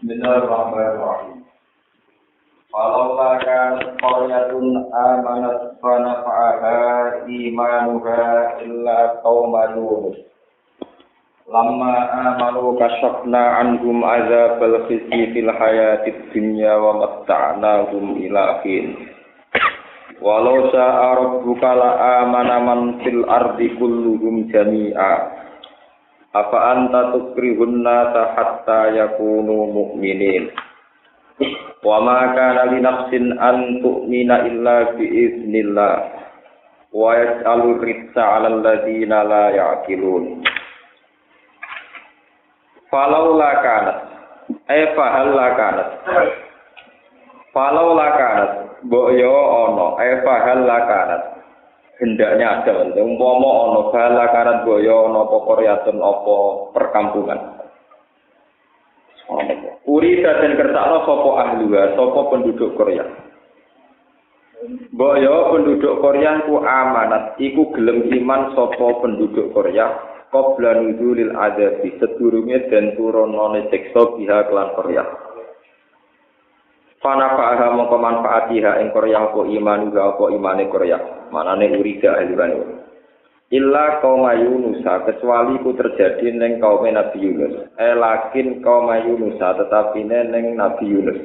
Bismillahirrahmanirrahim. Falaula kanat qaryatun amanat fa nafa'aha imanuha illa qauma Yunus. Lamma amanu kasyafna anhum azabal khizy fil hayatid dunya wa matta'nahum ila hin. Walau sa'a rabbuka la amana man fil ardi kulluhum jami'a. Apa anta tukrihun nasa hatta yakunu mu'minin. Wa ma kana li nafsin an tu'mina illa bi iznillah. Wa yas'alu rizqa 'alal ladzina la ya'qilun. Falaula kanat fahalla kanat. Falaula kanat boyo ono fahalla kanat. Hendaknya ada, umpama ana bala karat boyo ana apa koryatun apa perkampungan. Uri dan kersakno sapa ahliwa, sapa penduduk Korea. Boyo penduduk Korea ku amanat, iku gelem iman sapa penduduk Korea qabla nuzulil adzabi sedurunge den turunane siksa biha kelan Korea. Fanafaha mongko manfaatiha ing Korea apa iman uga apa imane Korea. Manane urida ahliwane. Illa kaum Yunus kecuali ku terjadi ning kaum Nabi Yunus. Lakin kaum Yunus tetapi ning Nabi Yunus.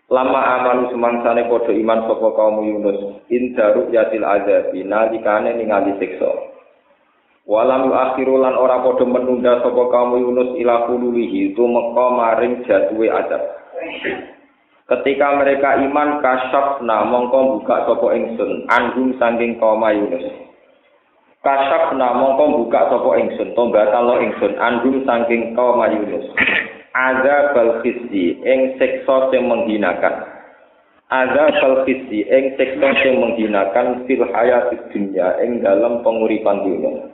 Lama amanu semangsane padha iman sapa kaum Yunus indaru yatil azabi nalikane ningali siksa. Walam akhiru lan ora padha menunda sapa kaum Yunus ila qululihi tumeka maring jatuhe azab. Ketika mereka iman kasyafna mongko buka sapa ingsun anhum saking kaum Yunus. Kasyafna mongko buka sapa ingsun to batalo ingsun anhum saking kaum Yunus. Azabal khizy ing siksa sing menghinakan. Azabal khizy ing siksa sing menghinakan fil hayatid dunya ing dalam penguripan dunya.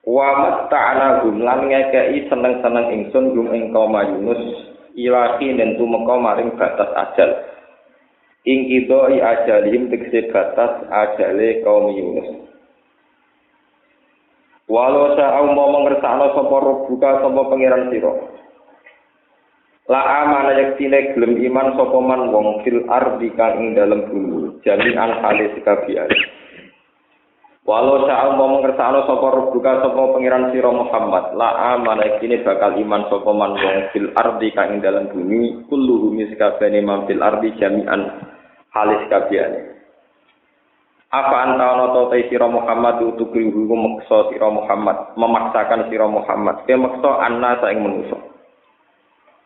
Wa matta'nahum lan ngekeki seneng-seneng ingsun gum ing kaum Yunus. Ilahi dan tumeka maring batas ajal. Ing kidoi ajalihim tegese batas ajale kaum Yunus. Walau sa'au mau ngersakno sapa buka sapa pangeran sira. La amana yaktine gelem iman sapa man wong fil ardi kang ing dalem bumi jami'an halis kabiyan. Walau sa'al mau mengersakno sapa buka sapa pangeran sira Muhammad la amana kini bakal iman sapa man wong fil ardi kang ing dalem bumi kulluhum miskabane man fil ardi jami'an halis kabehane. Apa anta ana ta sira Muhammad utukrihu maksa sira Muhammad memaksakan sira Muhammad ke maksa anna ing manusa.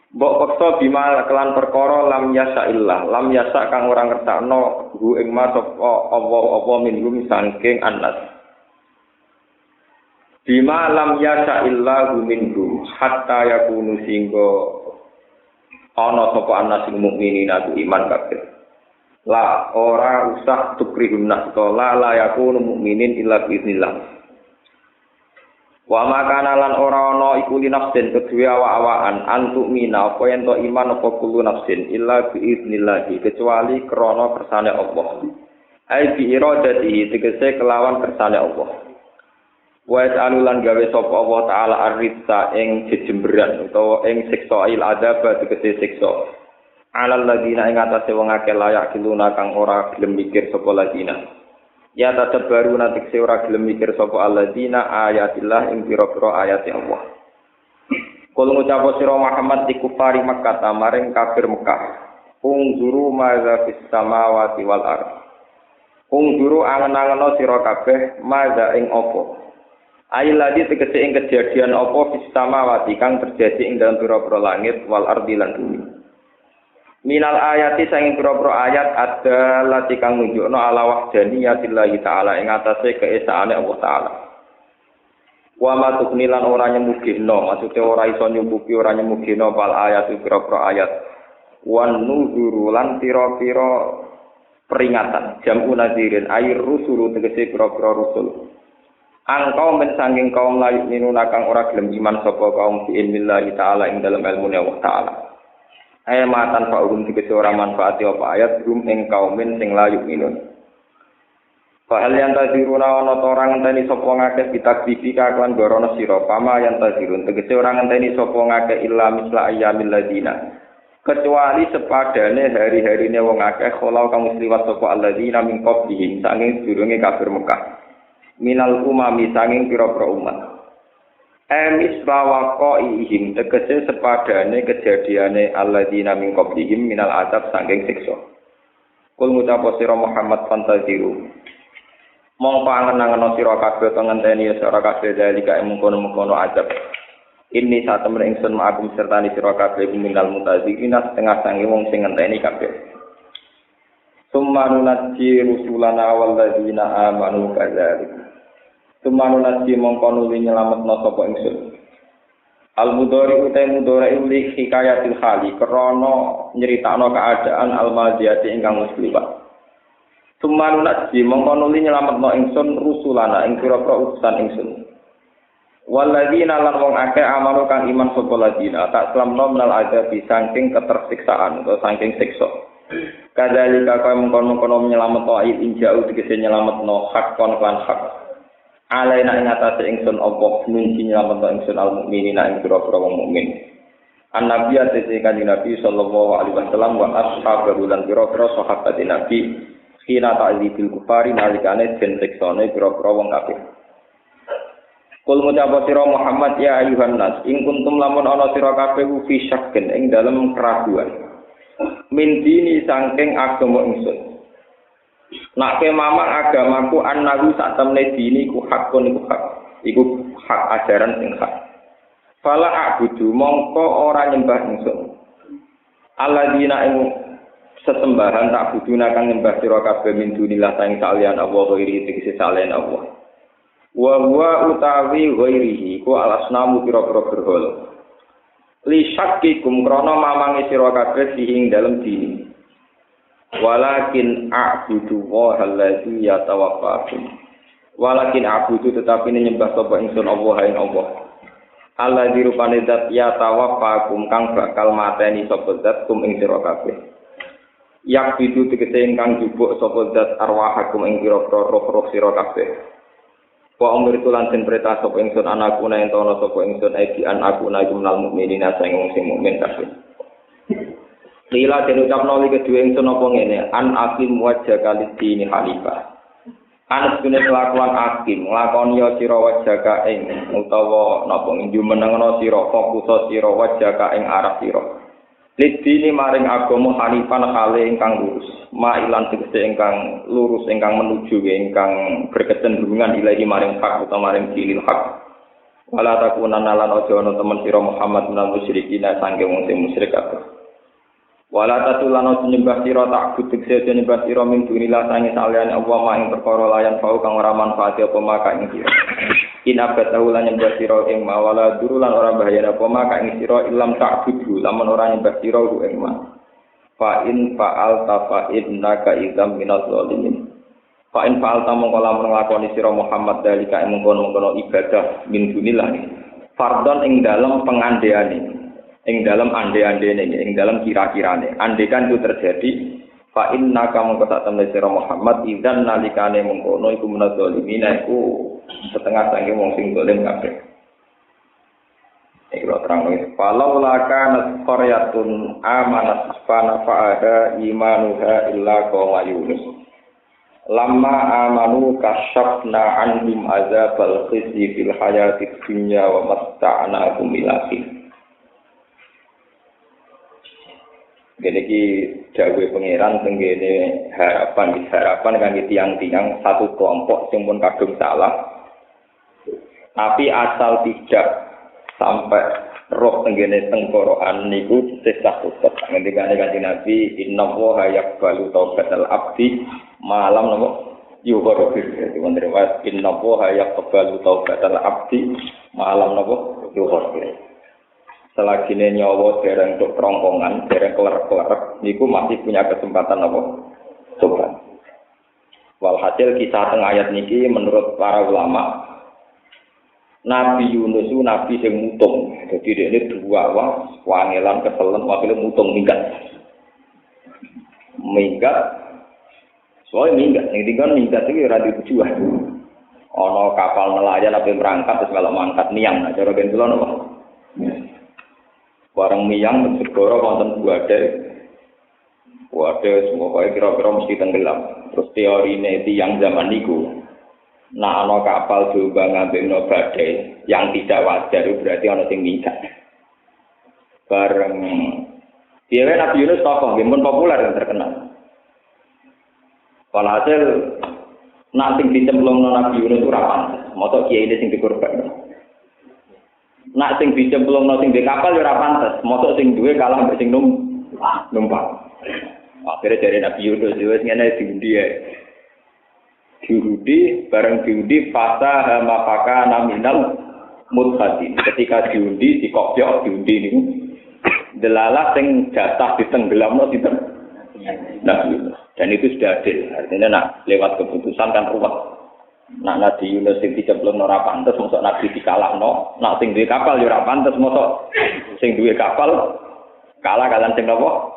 Mbok paksa bima kelan perkara lam yasa kang ora ngertakno hu ing mas apa minhum saking anas. Bima lam yasa illa hu minhum hatta yakunu singgo ana sapa anas sing mukminin aku iman kabeh. La ora usah tukrihun nas la yakunu mukminin illa biiznillah. Wa makana lan ora ana iku li nafsin kedue awak-awakan antuk mina apa yen to iman apa kulo nafsin illa bi iznillah kecuali krana kersane Allah. Ai bi iradati tegese kelawan kersane Allah. Wa ta'alulan gawe sapa Allah taala arritsa ing jejemberan utawa ing siksa il adab tegese siksa. Alal ladina ing atase wong akeh layak kiluna kang ora gelem mikir sapa ladina. Ya tetep baru nanti ora gelem mikir sapa alladzina ayatillah ing pira-pira ayat Allah. Kul ngucap sira Muhammad di kufari Makkah maring kafir Mekah. Ungzuru maza fis samawati wal ardh. Ungzuru angen-angeno sira kabeh maza ing apa. Ailadi tegese ing kejadian apa fis samawati kang terjadi ing dalam pira-pira langit wal ardhi lan bumi. Minal ayati sanging pira-pira ayat ada lati kang nunjukno ala wahdaniyatillah taala ing atase keesaane Allah taala. Wa ma tuknilan ora nyemugino, maksude ora iso nyumbuki ora nyemugino bal ayat pira-pira ayat. Wan nuzuru lan pira-pira peringatan jamu nadzirin air rusulu tegese pira-pira rusul. Angkau men sanging kaum layu minuna kang ora gelem iman sapa kaum bi ilmillah taala ing dalem ilmune Allah taala. Matan fa'urum tegese ora manfaati apa ayat rum ing kaumin sing layu minun. Fahal yang taziruna ana ta ora ngenteni sapa ngakeh bitakdifi kakuan gorono sira pama yang tazirun tegese ora ngenteni sapa ngakeh illa misla ayyamil ladina kecuali sepadane hari-harine wong akeh kholau kang liwat sapa alladzina min qablihim sanging durunge kafir Mekah minal umami sanging pira-pira umat misla waqaihim tegese sepadane kejadiane alladzina min qablihim minal azab sanging siksa kul ngucap sira Muhammad fantaziru mongko angen-angen sira kabeh to ngenteni sira kabeh dalika mungkon-mungkon azab. Ini saat temen ingsun ma'akum sertani sira kabeh minal mutazikina setengah sange wong sing ngenteni kabeh. Summa nunajji rusulana walladzina amanu kadzalik. Summa nunajji mongko nuli nyelametno sapa ingsun. Al-mudhari utai mudhari li hikayatil hali krana nyeritakno keadaan al-madiyati ingkang wis liwat. Sumanun najji mongko nuli nyelametno ingsun rusulana ing pira-pira utusan ingsun. Walladzina lan wong akeh amanu kang iman sapa ladina tak slamno menal azabi saking ketersiksaan utawa saking siksa. Kadzalika kaya mongkon-mongkon nyelametno injau tegese nyelametno hak kon lan hak. Alaina ing atase ingsun Allah nunji nyelametno ingsun al-mukminina ing pira-pira wong mukmin. An-nabiy atase kanjeng Nabi sallallahu alaihi wasallam wa ashabu lan pira-pira sahabat Nabi kina ta'dzibil kufari nalikane den siksane pira-pira wong kafir. Kul ngucap sira Muhammad ya ayuhan nas ing kuntum lamun ana sira kabeh fi syakkin ing dalem keraguan. Min dini saking agama ingsun. Nak kemamang agamaku annahu sak temne dini ku hakun iku hak. Iku hak ajaran sing hak. Fala a'budu mongko ora nyembah ingsun. Alladzina ing sesembahan tak buduna kang nyembah sira kabeh min dunillah saing salian Allah ghairi tegese salian Allah. Wa huwa utawi ghairihi ku alasnamu pira-pira berhala. Li syakkikum krana mamangi sira kabeh sing dalem dini. Walakin a'budu wa allazi yatawaffakum. Walakin a'budu tetapi nyembah sapa ingsun Allah ing Allah. Allazi rupane zat yatawaffakum kang bakal mateni sapa zat kum ing sira kabeh. Yak bidu tegese ingkang jupuk sapa zat arwahakum ing pira-pira roh-roh sira kabeh. Wa umur tulan den perintah sapa ingsun anakku nek ento sapa ingsun iki anakku nek minal mukminina sing wong sing mukmin kabeh. Lila den ucapno iki kedue ingsun apa ngene an aqim wajhaka lidini halifah. Anas dene kelakuan akim nglakoni sira wajhaka ing utawa napa njumenengno sira fokus sira wajhaka ing arah sira. Lidini maring agama hanifan hale ingkang lurus, mailan tegese ingkang lurus ingkang menuju ingkang berkecenderungan ilahi maring hak utawa maring dilil hak. Wala takunanna lan aja ana temen sira Muhammad minal musyrikin saking wong sing musyrik kabeh. Wala tatulana nyembah sira tak butuh sira nyembah sira min dunillah sange saliyane Allah maing perkara layan fau kang ora manfaat apa maka ing sira. Inabat taulan nyembah sira ing mawala durulan ora bahaya apa maka ing sira ilam tak butuh lamun ora nyembah sira ku ing ma. Fa in fa'al tafa innaka idzam minaz zalimin. Fa in fa'al ta mongko lamun nglakoni sira Muhammad dalika ing mengkono-mengkono ibadah min dunillah. Fardon ing dalem pengandeane. Ing dalam ande-andene ing dalam kira-kirane andekan itu terjadi fa inna kamu sak temne sira Muhammad idzan nalikane mengkono iku menadzalimin iku setengah sange wong sing dolen kabeh iki lho terang wis falau laka qaryatun amanat fana fa'ada imanuha illa qauma yunus lamma amanu kasyafna anhum azabal khizy fil hayatid dunya wa matta'nahum ila hin. Gini ki dawuh pangeran tenggene harapan kangge tiang-tiang satu kelompok sing pun kadung salah. Tapi asal tidak sampai roh tenggene tengkorokan niku sesah tetep. Ngendikane Kanjeng Nabi innallaha yaqbalu taubatal abdi malam napa yughfar bihi. Wonten riwayat innallaha yaqbalu taubatal abdi malam napa yughfar bihi. Selagi nyawa dereng untuk kerongkongan, dereng keler-keler, niku masih punya kesempatan apa? Coba. Walhasil kisah teng ayat niki menurut para ulama, Nabi Yunus itu nabi sing mutung. Jadi ini dua wangelan keselen wakile mutung minggat. Minggat Soalnya minggat itu ora di tujuan. Ana kapal nelayan ape berangkat terus kalau mangkat niang, nah cara ben kula napa. Bareng miyang segara wonten Waduh, semua kira-kira mesti tenggelam. Terus teorine tiyang zaman niku, nah ana kapal coba ngambil badai yang tidak wajar itu berarti ana sing minggat. Bareng dia Nabi Yunus tokoh, pun populer dan terkenal. Walhasil nak sing dicemplungno Nabi Yunus itu ora pantes. Moto kiai ini sing dikorban. Nak sing dicemplungno sing di kapal ya ora pantes. Moto sing duwe kalah mbek sing numpang. Akhirnya dari Nabi Yunus wis ngene diundi ae. Diundi bareng diundi fasa mafaka naminal mudhatin. Ketika diundi dikopyok diundi niku delalah sing jatah ditenggelamno sinten Nabi Yunus. Dan itu sudah adil. Artinya nak lewat keputusan kan ruwet. Nak Nabi Yunus sing dicemplungno ora pantes mosok Nabi dikalahno. Nak sing duwe kapal ya ora pantes mosok sing duwe kapal kalah kalian sing napa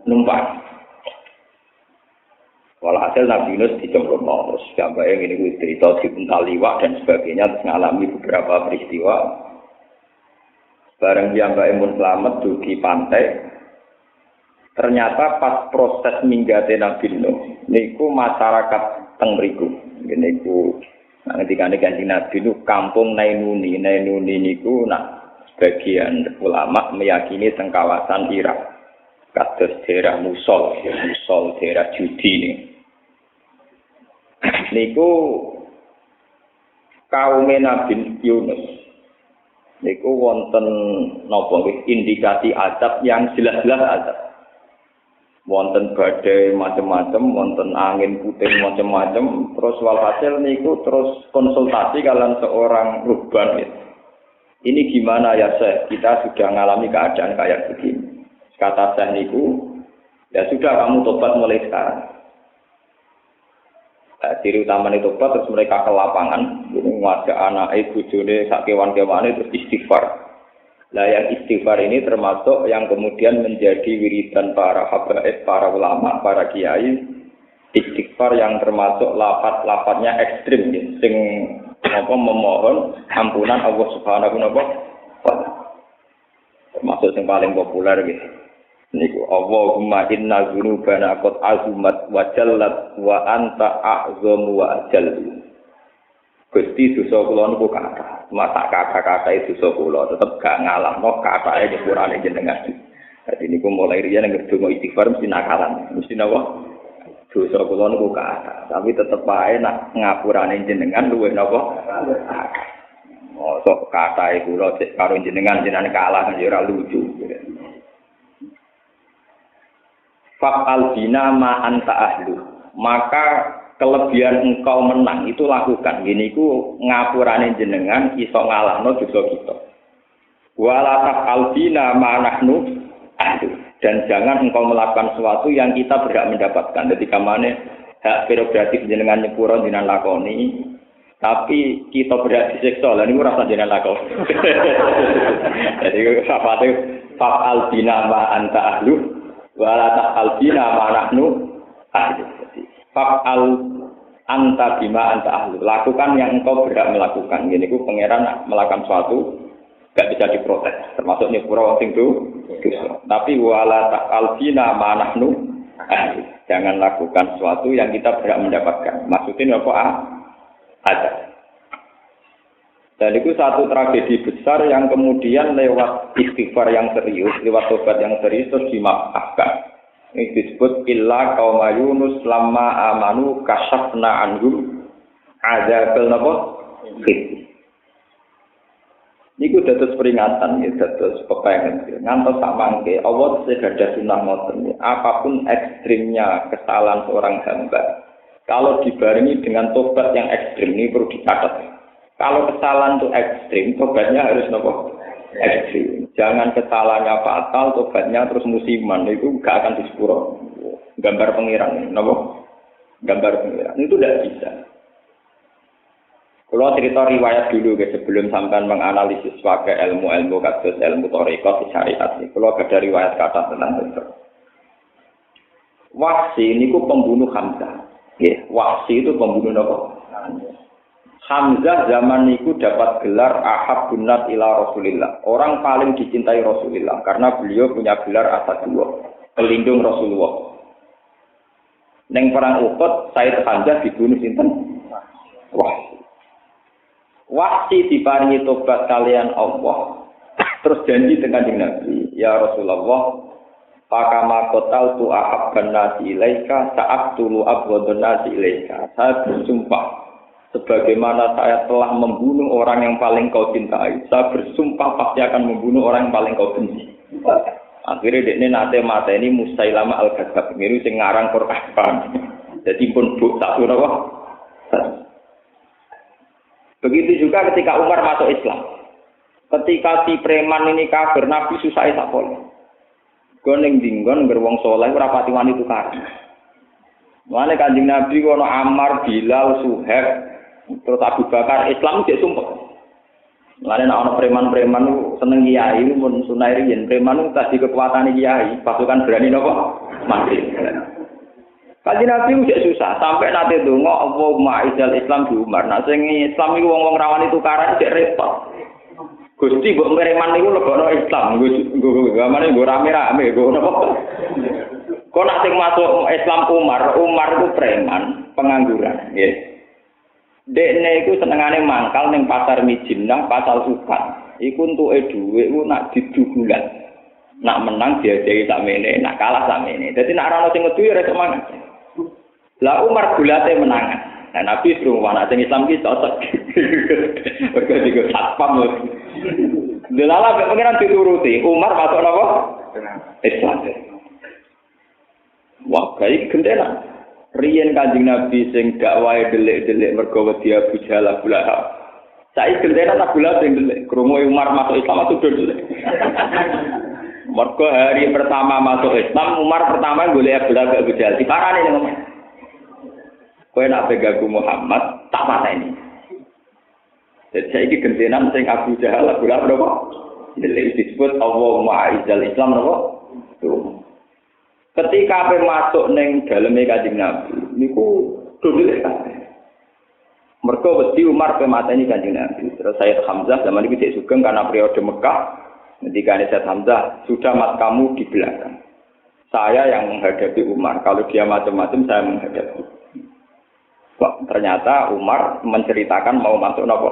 numpang. Walhasil Nabi Yunus dicemplungno terus gambar yang ini kuwi cerita dipuntal liwat dan sebagainya terus ngalami beberapa peristiwa. Bareng piyambake mun selamat dugi pantai. Ternyata pas proses minggate Nabi Nuh niku masyarakat teng mriku. Niku ngendikane Kanjeng Nabi niku kampung Nainuni. Nainuni niku sebagian ulama meyakini teng kawasan Irak. Kados daerah Musul daerah judi nih. Niku kaum Nabi Yunus. Niku wonten napa indikasi azab yang jelas-jelas azab. Wonten badai macam-macam, wonten angin puting macam-macam. Terus walhasil niku terus konsultasi kalian seorang ruhban gitu. Ini gimana ya Syekh? Kita sudah mengalami keadaan kayak begini. Kata Syekh niku, ya sudah kamu tobat mulai sekarang. Ciri utama itu tobat terus mereka ke lapangan, ngajak anak bojone sak kewan-kewane terus istighfar. Nah yang istighfar ini termasuk yang kemudian menjadi wiridan para habaib, para ulama, para kiai. Istighfar yang termasuk lafaz-lafaznya ekstrim, sing memohon ampunan Allah Subhanahu wa taala. Termasuk yang paling populer gitu. Niku Allahumma inna dzunubana qad azumat wa jallat wa anta a'zamu wa ajal. Gusti dosa kula niku kathah. Masa kata-kata itu dosa kula tetep gak ngalahno kathahé nyepurane jenengan. Dadi niku mulai riyen nek donga istighfar mesti nakalan. Mesti napa? Dosa kula niku kathah, tapi tetep ae nak ngapurane jenengan luwih napa? Mosok kathahé kula cek karo jenengan kalah kan ya ora lucu. Fa'al bina ma anta ahlu. Maka kelebihan engkau menang itu lakukan. Gini ku ngapurane jenengan iso ngalahno dosa kita. Wala taf'al bina ma nahnu ahlu. Dan jangan engkau melakukan sesuatu yang kita berhak mendapatkan. Ketika mana hak prerogatif jenengan nyepuro jenengan lakoni, tapi kita berhak disiksa. Lah niku rasa jenengan lakoni. Jadi fa'al bina ma anta ahlu. Wala ta'al bina ma nahnu ahlu. Fa'al anta bima anta ahlu. Lakukan yang engkau berhak melakukan. Gini ku pangeran melakukan sesuatu gak bisa diprotes. Termasuk nyepuro sing dosa. Tapi wala ta'al bina ma nahnu ahlu. Jangan lakukan sesuatu yang kita berhak mendapatkan. Maksudnya apa? Ada. Dan itu satu tragedi besar yang kemudian lewat istighfar yang serius, lewat tobat yang serius terus dimaafkan. Ini disebut illa qaum Yunus lamma amanu kasyafna anhum adzabal napa? Niku dados peringatan ya, dados pepengen. Ngantos sak mangke Allah segadah sunah ngoten. Apapun ekstrimnya kesalahan seorang hamba, kalau dibarengi dengan tobat yang ekstrim ini perlu dicatat. Kalau kesalahan itu ekstrim, tobatnya harus nopo ekstrim. Jangan kesalahannya fatal, tobatnya terus musiman, itu gak akan disepuro. Gambar pengiran, nopo? Gambar pengiran, itu tidak bisa. Kalau cerita riwayat dulu, sebelum sampai menganalisis pakai ilmu-ilmu kasus ilmu thariqah syariat ini. Kalau ada riwayat kata tentang itu. Wahsi ini ku pembunuh Hamzah. Nggih, Wahsy itu pembunuh apa? Hamzah zaman itu dapat gelar Ahabbun Nas ila Rasulillah. Orang paling dicintai Rasulullah karena beliau punya gelar Asadullah, pelindung Rasulullah. Neng perang Uhud, Said Hamzah dibunuh sinten? Wahsy. Wahsy diparingi tobat kalian Allah. Terus janji dengan Nabi, ya Rasulullah, pakama kotal tu ahabban nasi ilaika sa'aktulu abghadun nasi ilaika. Saya bersumpah sebagaimana saya telah membunuh orang yang paling kau cintai, saya bersumpah pasti akan membunuh orang yang paling kau benci. Akhirnya dekne nate mateni Musailamah al-Kadzdzab, niku sing ngarang Quran. Jadi pun buk tak napa. Begitu juga ketika Umar masuk Islam. Ketika si preman ini kafir, Nabi susah sak pol. Goneng dinggon gerwong saleh ora pati wani tukar. Mane Kanjeng Nabi ono Ammar, Bilal, Suhaib, terus Abu Bakar Islam cek sumpah. Mulane nek ana preman-preman seneng kiai mun sunah riyen preman tadi kekuatane kiai pasukan berani napa mati. Kanjeng Nabi cek susah sampai nate donga Allahumma izal Islam di Umar. Nah sing Islam iku wong-wong rawani tukaran cek repot. Gusti mbok preman niku lebono Islam, nggo gamane nggo rame-rame nggo napa. Kok nek sing masuk Islam Umar itu preman, pengangguran, nggih. Dekne iku senengane mangkal ning pasar Mijinah, pasar Sukan. Iku entuke dhuwit ku nak didugulan. Nak menang diajahi sakmene, nak kalah sakmene. Dadi nak ora ono sing ngedu ya iso mangan. Lah Umar gulate menangan. Nah Nabi suruh wana sing Islam ki cocok. Mergo digo satpam. Delala pengiran dituruti. Umar masuk napa? Islam. Wah, kayak gendena. Riyen Kanjeng Nabi sing dakwahe delik-delik mergo wedi Abu Jahal Abu Lahab. Saiki gendera Abu Lahab sing delik, krungu Umar masuk Islam atau delik. Mergo hari pertama masuk Islam, Umar pertama golek Abu Lahab Abu Jahal. Diparani ning omah. Kowe nak pegaku Muhammad, tak pateni. Jadi saiki gentenan sing Abu Jahal Abu Lahab napa? Delik disebut Allahumma a'izzal Islam napa? Ketika ape masuk ning daleme Kanjeng Nabi niku dodol kabeh. Mergo wedi Umar pe mateni Kanjeng Nabi. Terus Sayyid Hamzah zaman iki cek sugeng karena periode Mekah. Ketika Sayyid Hamzah sudah mat kamu di belakang. Saya yang menghadapi Umar. Kalau dia macam-macam saya menghadapi. Wah, ternyata Umar menceritakan mau masuk napa?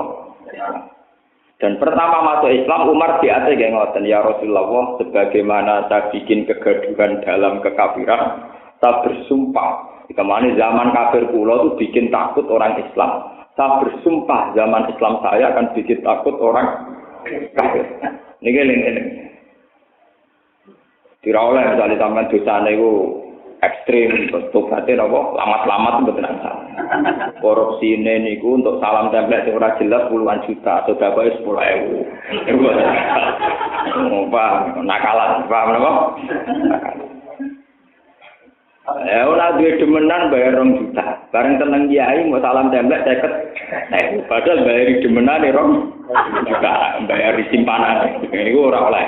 Dan pertama masuk Islam, Umar diate nggih ngoten, ya Rasulullah, sebagaimana saya bikin kegaduhan dalam kekafiran, saya bersumpah, kemana zaman kafir kula itu bikin takut orang Islam. Saya bersumpah zaman Islam saya akan bikin takut orang kafir. Niki eling-eling. Dira oleh misalnya sampean dosane iku ekstrim, tobaté napa lamat-lamat mboten asal. Korupsine niku untuk salam template sing ora jelas puluhan juta, sedekah 10.000. Iku paham, nakalan, paham napa? Ora duwe demenan bayar 2 juta. Bareng tenang kiai mau salam template 50. Padahal bayar demenan 2 juta, bayar di simpanan. Niku ora oleh.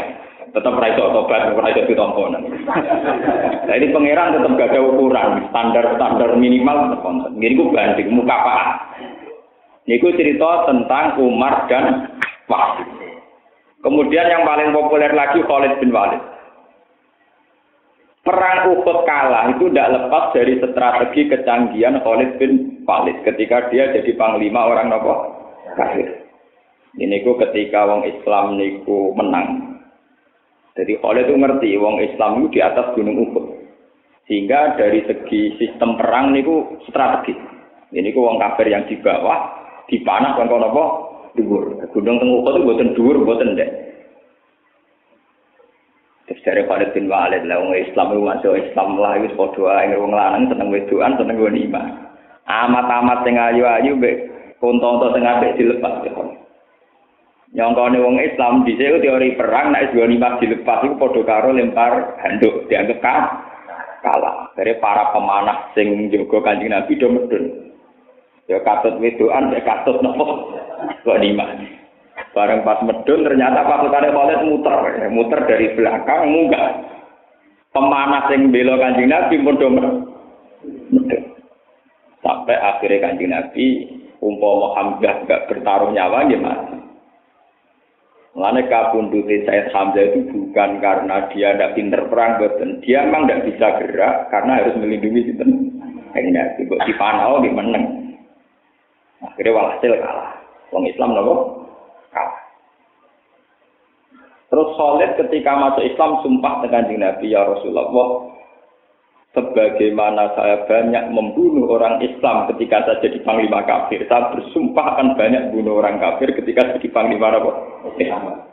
Tetap raiso tobat, raiso ditomponan. Nah ini pangeran tetap gak ada ukuran, standar minimal terkonten. Ini ku banding muka pak. Ini ku cerita tentang Umar dan Wahsy. Kemudian yang paling populer lagi Khalid bin Walid. Perang Uhud kalah itu tidak lepas dari strategi kecanggihan Khalid bin Walid ketika dia jadi panglima orang nopo kafir. Ini ku ketika wong Islam niku menang. Jadi Khalid itu ngerti wong Islam itu di atas gunung Uhud. Sehingga dari segi sistem perang niku strategis. Ini ku wong kafir yang di bawah dipanah kon apa dhuwur. Gunung teng Uhud itu mboten dhuwur mboten ndek. Terus dari Khalid bin Walid lah wong Islam itu masuk Islam lah wis padha ae wong lanang seneng wedokan seneng ghanimah. Amat-amat sing ayu-ayu mbek konto-konto sing apik dilepas. Nyongkone wong Islam dhisik ku teori perang nek ghanimah dilepas iku padha karo lempar handuk dianggap kalah. Dari para pemanah sing njaga Kanjeng Nabi do medun. Ya katut wedokan nek katut nopo ghanimah. Bareng pas medun ternyata pasukane Khalid muter dari belakang munggah. Pemanah sing bela Kanjeng Nabi pun do medun. Sampai akhirnya Kanjeng Nabi umpama Hamzah enggak bertaruh nyawa dia mati. Mulane kabundute Said Hamzah itu bukan karena dia tidak pinter perang, betul. Dia memang tidak bisa gerak karena harus melindungi sinten. Kanjeng Nabi kok dipanau di meneng. Akhirnya walhasil kalah. Wong Islam nopo? Kalah. Terus Khalid ketika masuk Islam sumpah dengan Kanjeng Nabi, ya Rasulullah, sebagaimana saya banyak membunuh orang Islam ketika saya jadi panglima kafir, saya bersumpah akan banyak bunuh orang kafir ketika jadi panglima Islam.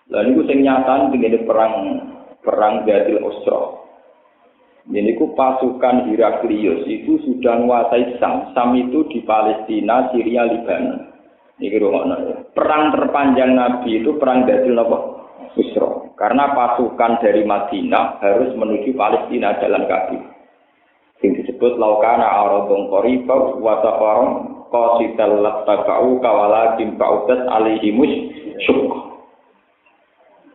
Lalu itu sing nyata ini perang Dzil Usra. Ini ku pasukan Heraklius itu sudah menguasai Sam. Sam itu di Palestina, Syria, Lebanon. Ini rumahnya. Perang terpanjang Nabi itu perang Dzil Usra. Karena pasukan dari Madinah harus menuju Palestina jalan kaki. Yang disebut laukana aradun qariba wa safaron qasital lattaba'u kawalakin ba'udat alaihimus syukk.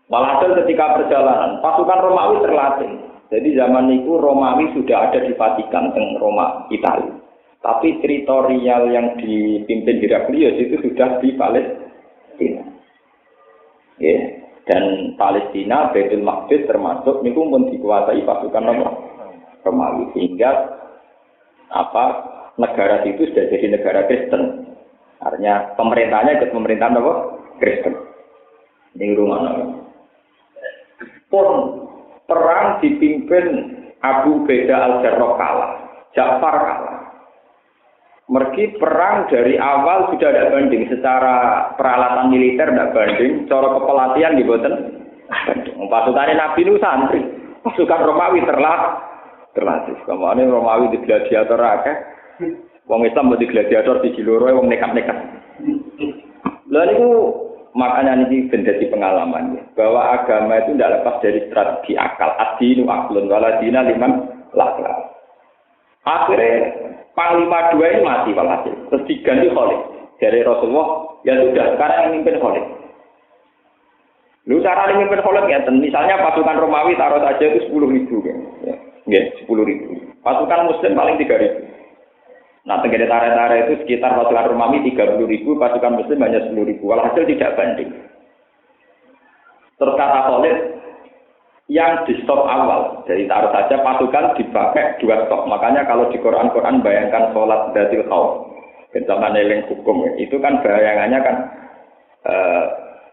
Walhasil ketika perjalanan, pasukan Romawi terlatih. Jadi zaman itu Romawi sudah ada di Vatikan, teng Roma, Italia. Tapi teritorial yang dipimpin Heraklius itu sudah di Palestina. Yeah. Dan Palestina, Baitul Maqdis termasuk niku pun dikuasai pasukan Romawi sehingga negara itu sudah jadi negara Kristen. Artinya pemerintahnya ikut pemerintahan Kristen. Ini rumah pun perang dipimpin Abu Beda al-Jarrah kalah, Ja'far kalah. Mergi perang dari awal sudah tidak banding secara peralatan militer, tidak banding, cara kepelatihan di boten. Pasukan Nabi itu santri, pasukan Romawi terlatih. Kemarin Romawi di gladiator akeh, wong Islam di gladiator di Jiloro, wong nekat-nekat. Lalu itu makanya ini menjadi pengalaman ya, bahwa agama itu tidak lepas dari strategi akal. Ad-dinu aqlun waladina liman lakla. Akhirnya Panglima 2 ini mati walhasil. Terus diganti Khalid. Dari Rasulullah, ya sudah, sekarang yang mimpin Khalid. Lu cara yang mimpin Khalid ya, misalnya pasukan Romawi taruh saja itu 10.000 kan. Ya, 10.000. Pasukan Muslim paling 3.000. Nah, tenggara tara-tara itu sekitar pasukan Romawi 30.000, pasukan Muslim hanya 10.000. Walhasil tidak banding. Terus kata Khalid, yang di stop awal, jadi taruh saja pasukan dipakai 2 stop. Makanya kalau di Quran bayangkan sholat Dzil Khauf, bersama neling hukum, itu kan bayangannya kan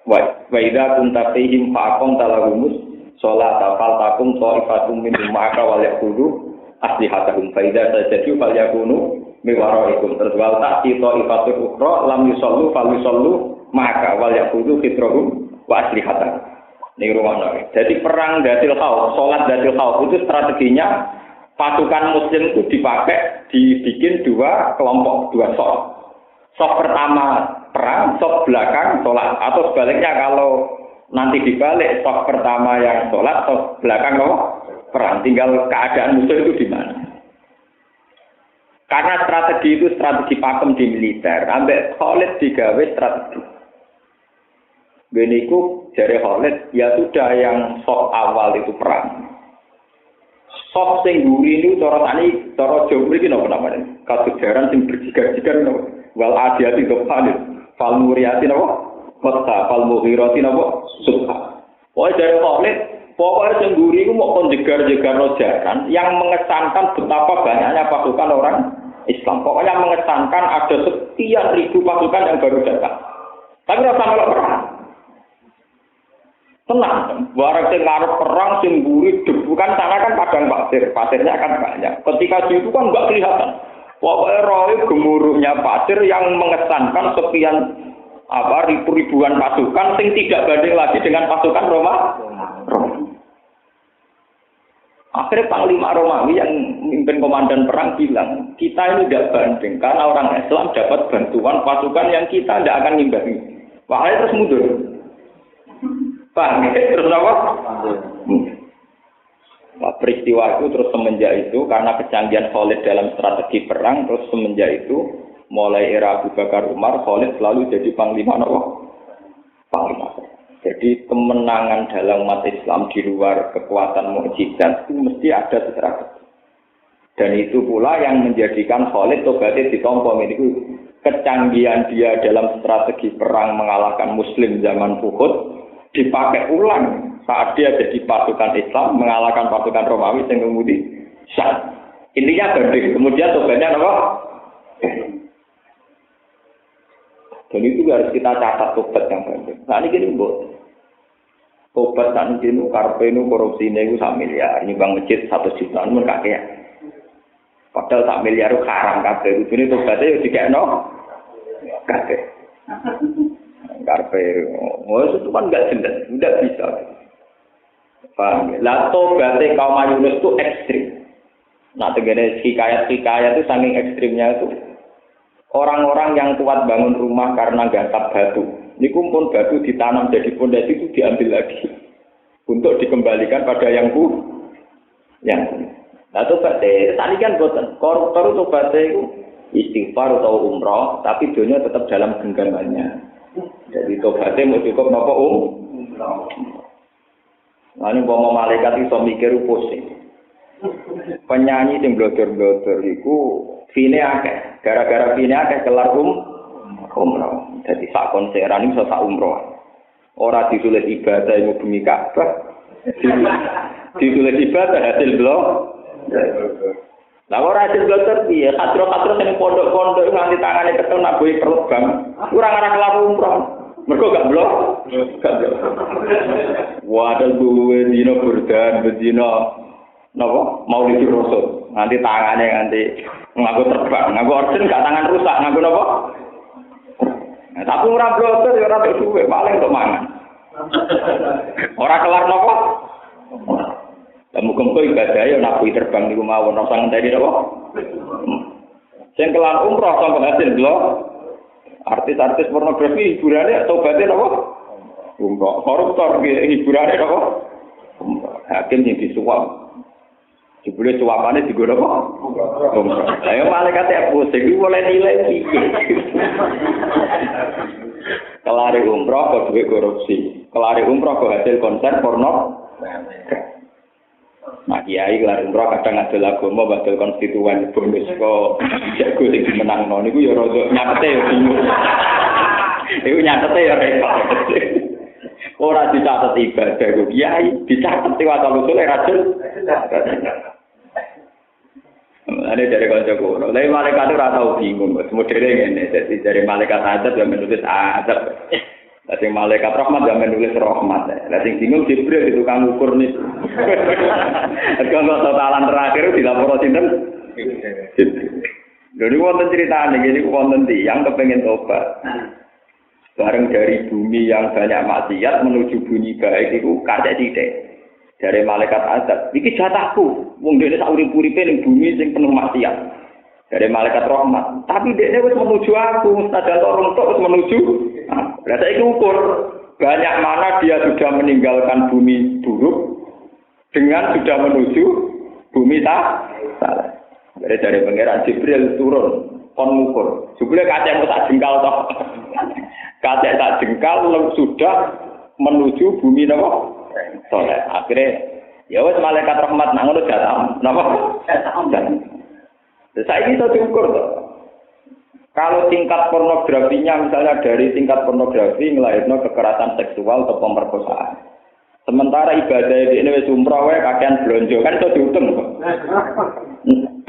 wa idza kunta fihim faqam talahumus sholat fal takum ta'ifatum minhum ma'aka wal yaqudu aslihatahum fa idza sajadu fal yakunu miwaraikum terus wal ta'ti ta'ifatul ukhra lam yusallu fal yusallu ma'aka wal yaqudu fitrahum wa aslihatahum. Ini rumah. Jadi perang Dzil Khauf, sholat Dzil Khauf itu strateginya pasukan Muslim itu dibikin 2 kelompok, 2 sof. Sof pertama perang, sof belakang sholat. Atau sebaliknya kalau nanti dibalik, sof pertama yang sholat, sof belakang perang. Tinggal keadaan musuh itu di mana. Karena strategi itu strategi pakem di militer. Ambek Khalid digawe strategi. Beniku jari Khalid, ya sudah yang sok awal itu perang. Sok sing guri itu cara Jawa iki napa namanya? Kasejaran sing berjigar-jigar napa? Wal adiyati dofalid, fal muriyati napa? Wata fal mughirati napa? Subha. Pokoke jari Khalid, pokoke sing guri iku mau konjegar-jegar rojaran yang mengesankan betapa banyaknya pasukan orang Islam. Pokoknya mengesankan ada sekian ribu pasukan yang baru datang. Tapi rasa melok perang. Tenang, barang sing ngarep perang sing mburi debu kan sana kan padang pasirnya kan banyak. Ketika itu kan enggak kelihatan. Pokoknya roe gemuruhnya pasir yang mengesankan sekian ribuan pasukan sing tidak banding lagi dengan pasukan Roma. Akhirnya Panglima Romawi yang memimpin komandan perang bilang, kita ini tidak banding karena orang Islam dapat bantuan pasukan yang kita tidak akan ngimbangi. Makanya terus mundur. Paham ya? Terus apa? Nah, peristiwa itu terus semenjak itu karena kecanggihan Khalid dalam strategi perang, terus semenjak itu mulai era Abu Bakar Umar, Khalid selalu jadi panglima Panglima. Jadi kemenangan dalam umat Islam di luar kekuatan mukjizat itu mesti ada strategi. Dan itu pula yang menjadikan Khalid tobatnya ditompo. Itu kecanggihan dia dalam strategi perang mengalahkan Muslim zaman Uhud dipakai ulang saat dia jadi pasukan Islam mengalahkan pasukan Romawi yang kemudian Syam. Intinya banding. Kemudian tobatnya apa? Dan itu harus kita catat tobat yang banding. Nah ini gini buat tobat saat ini karpe ini korupsinya itu 1 miliar. Ini bang masjid 1 juta ini mereka kayak. Padahal 1 miliar itu haram kabeh. Ini tobatnya ya dikekno kabeh. Karpe, itu kan enggak jelas, enggak bisa. Paham? Lah tobatnya kaum Yunus itu ekstrim. Nah, tegene hikayat-hikayat itu saking ekstrimnya itu. Orang-orang yang kuat bangun rumah karena gantap batu. Niku pun batu ditanam jadi pondasi itu diambil lagi untuk dikembalikan pada yang Nah, tobatnya, tadi kan boten. Koruptor tobatnya itu istighfar atau umroh, tapi dunia tetap dalam genggamannya. Jadi tobatnya mau cukup napa umroh. Nah, ini bawa malaikat iso mikir pusing. Penyanyi sing blodor-blodor iku fine akeh. Gara-gara fine akeh kelar umroh. Jadi sak konseran iso sak umroh. Ora ditulis ibadah ilmu bumi Ka'bah. Ditulis ibadah hasil blog. Lah ora hasil blog piye? Katro-katro sing pondok-pondok nganti tangane ketemu nak boy perlebang. Ora ngarah kelar umroh. Mergo gak blok. Wadah gue dino berdan, bedino napa? Maulid Rasul. Nanti tangane nganti ngaku terbang, ngaku orden gak tangan rusak, ngaku napa? Nah, tapi ora bloter ya ora duwe, paling untuk mangan. Ora kelar napa? Lah muga-muga ibadah ya nabi terbang niku mawon ora usah ngenteni napa? Sing kelar umroh sampe hasil blok. Artis-artis pornografi hiburannya tobatnya apa? Umroh. Koruptor hiburannya apa? Hakim yang disuap. Jebule suapannya digono apa? Umroh. Ayo malaikat ya pusing iki boleh nilai iki. Kelari umroh kok duwe korupsi. Kelari umroh kok hasil konser porno. Nah, kiai kelar umroh kadang ngadol agama badal konstituen bonus kok jago sing menangno niku ya rada nyatete ya bingung. Iku nyatete ya repot. Ora dicatet ibadah kok kiai, dicatet wasal usul rajul. Ada dari kanca kula. Lah malaikat ora tau bingung, modele ngene. Dadi dari malaikat azab yang menulis azab. Lah sing malaikat rahmat yang menulis rahmat. Lah sing bingung Jibril itu tukang ukur nih. Kalau totalan terakhir dilapor sinten? Jibril. Lha wonten critane iki wonten tiyang kepengin tobat. Bareng dari bumi yang banyak maksiat menuju bumi baik itu kacek sithik. Dari malaikat azab, iki jatahku. Wong dene sak urip-uripe ning bumi sing penuh maksiat. Dari malaikat rahmat. Tapi dekne wis menuju aku, sadar orang tok wis menuju. Lah saiki ukur banyak mana dia sudah meninggalkan bumi buruk dengan sudah menuju bumi salah. Dari pangeran Jibril turun kon ngukur. Jebule kacekmu tak jengkal toh. Kacek tak jengkal sudah menuju bumi napa? Soleh. Akhirnya ya wis malaikat rahmat nang ngono jatah. Napa? Jatah. Saya bisa diukur toh. Kalau tingkat pornografinya misalnya dari tingkat pornografi ngelahirno kekerasan seksual atau pemerkosaan. Sementara ibadah ini wis umroh wae kakean blonjo kan iso diutung kok.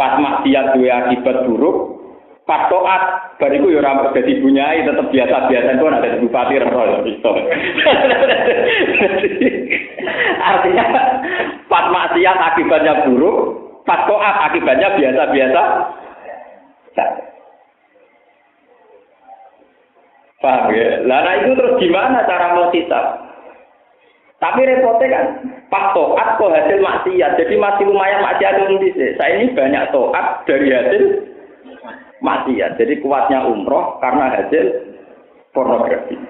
Pas maksiat duwe akibat buruk, pas taat bariku ya ora dadi bunyai tetep biasa-biasa kok ada bupati ora iso. Artinya pas maksiat akibatnya buruk, pas taat akibatnya biasa-biasa. Paham ya? Nah itu terus gimana cara menghisab? Tapi repotnya kan, pas to'at kok hasil maksiat. Jadi masih lumayan maksiat itu. Saya ini banyak to'at dari hasil maksiat. Jadi kuatnya umroh karena hasil pornografi.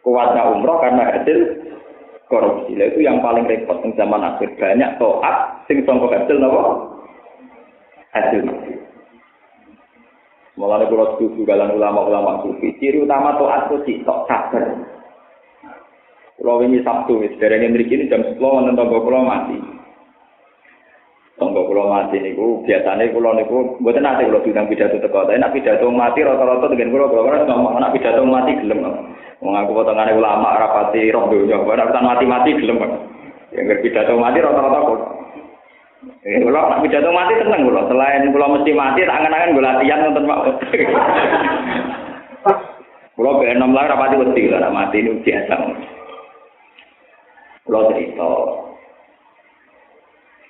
Kuatnya umroh karena hasil korupsi. Itu yang paling repot di zaman akhir. Banyak to'at, sing sangka hasil apa? Hasil maksiat. Mulane kula setuju kalian ulama-ulama sufi. Ciri utama taat itu tok sabar. Kula wingi Sabtu wis derenge mriki jam 10 wonten tangga kula mati. Tonggo kula mati niku biasane kula niku mboten nate kula diundang pidato teko. Tapi nek pidato mati rata-rata dengan kula ora ngomong nek pidato mati gelem. Wong aku potongane ulama rapati roh donya, ora urusan mati-mati gelem. Yang pidato mati rata-rata kula. Kula nek pidato mati tenang kula. Selain kula mesti mati tak angen-angen kula latihan nonton Pak. Kula ben enom lah rapati wedi kula mati niku biasa. Kula cerita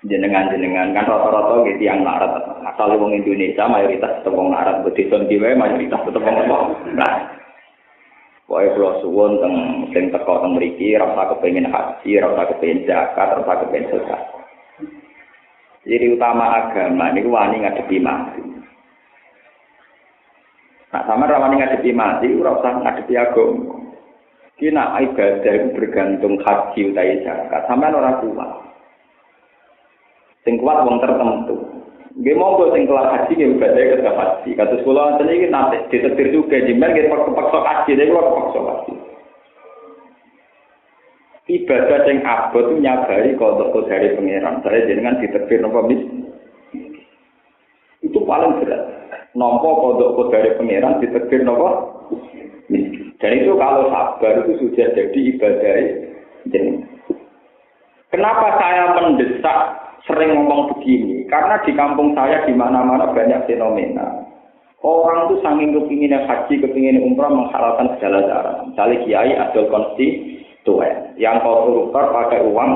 jenengan kan rata-rata gitu yang larat asal wong Indonesia mayoritas tetep wong larat desa dhewe mayoritas tetep wong nah wae kula suwun teng teko teng mriki rasa kepengin haji rasa kepengin zakat rasa kepengin sedekah jadi utama agama niku wani ngadepi mati nah sama wani ngadepi mati ora usah ngadepi agama kina ibadah itu bergantung haji utawa zakat sampean ora kuat sing kuat wong tertentu. Nggih monggo sing kelas haji nggih ibadah ke haji. Kados kula wonten iki nate ditetir juga jembar nggih paksa haji niku kula paksa haji. Ibadah sing abot itu nyabari kodok dari pangeran. Saya jenengan ditetir napa mis. Itu paling berat. Nampa kodok dari pangeran ditetir napa mis. Dan itu kalau sabar itu sudah jadi ibadah jenengan. Kenapa saya mendesak sering ngomong begini, karena di kampung saya di mana-mana banyak fenomena. Orang tuh saking kepinginnya haji, kepinginnya umrah menghalalkan segala cara. Misalnya kiai adol konstituen, yang koruptor pakai uang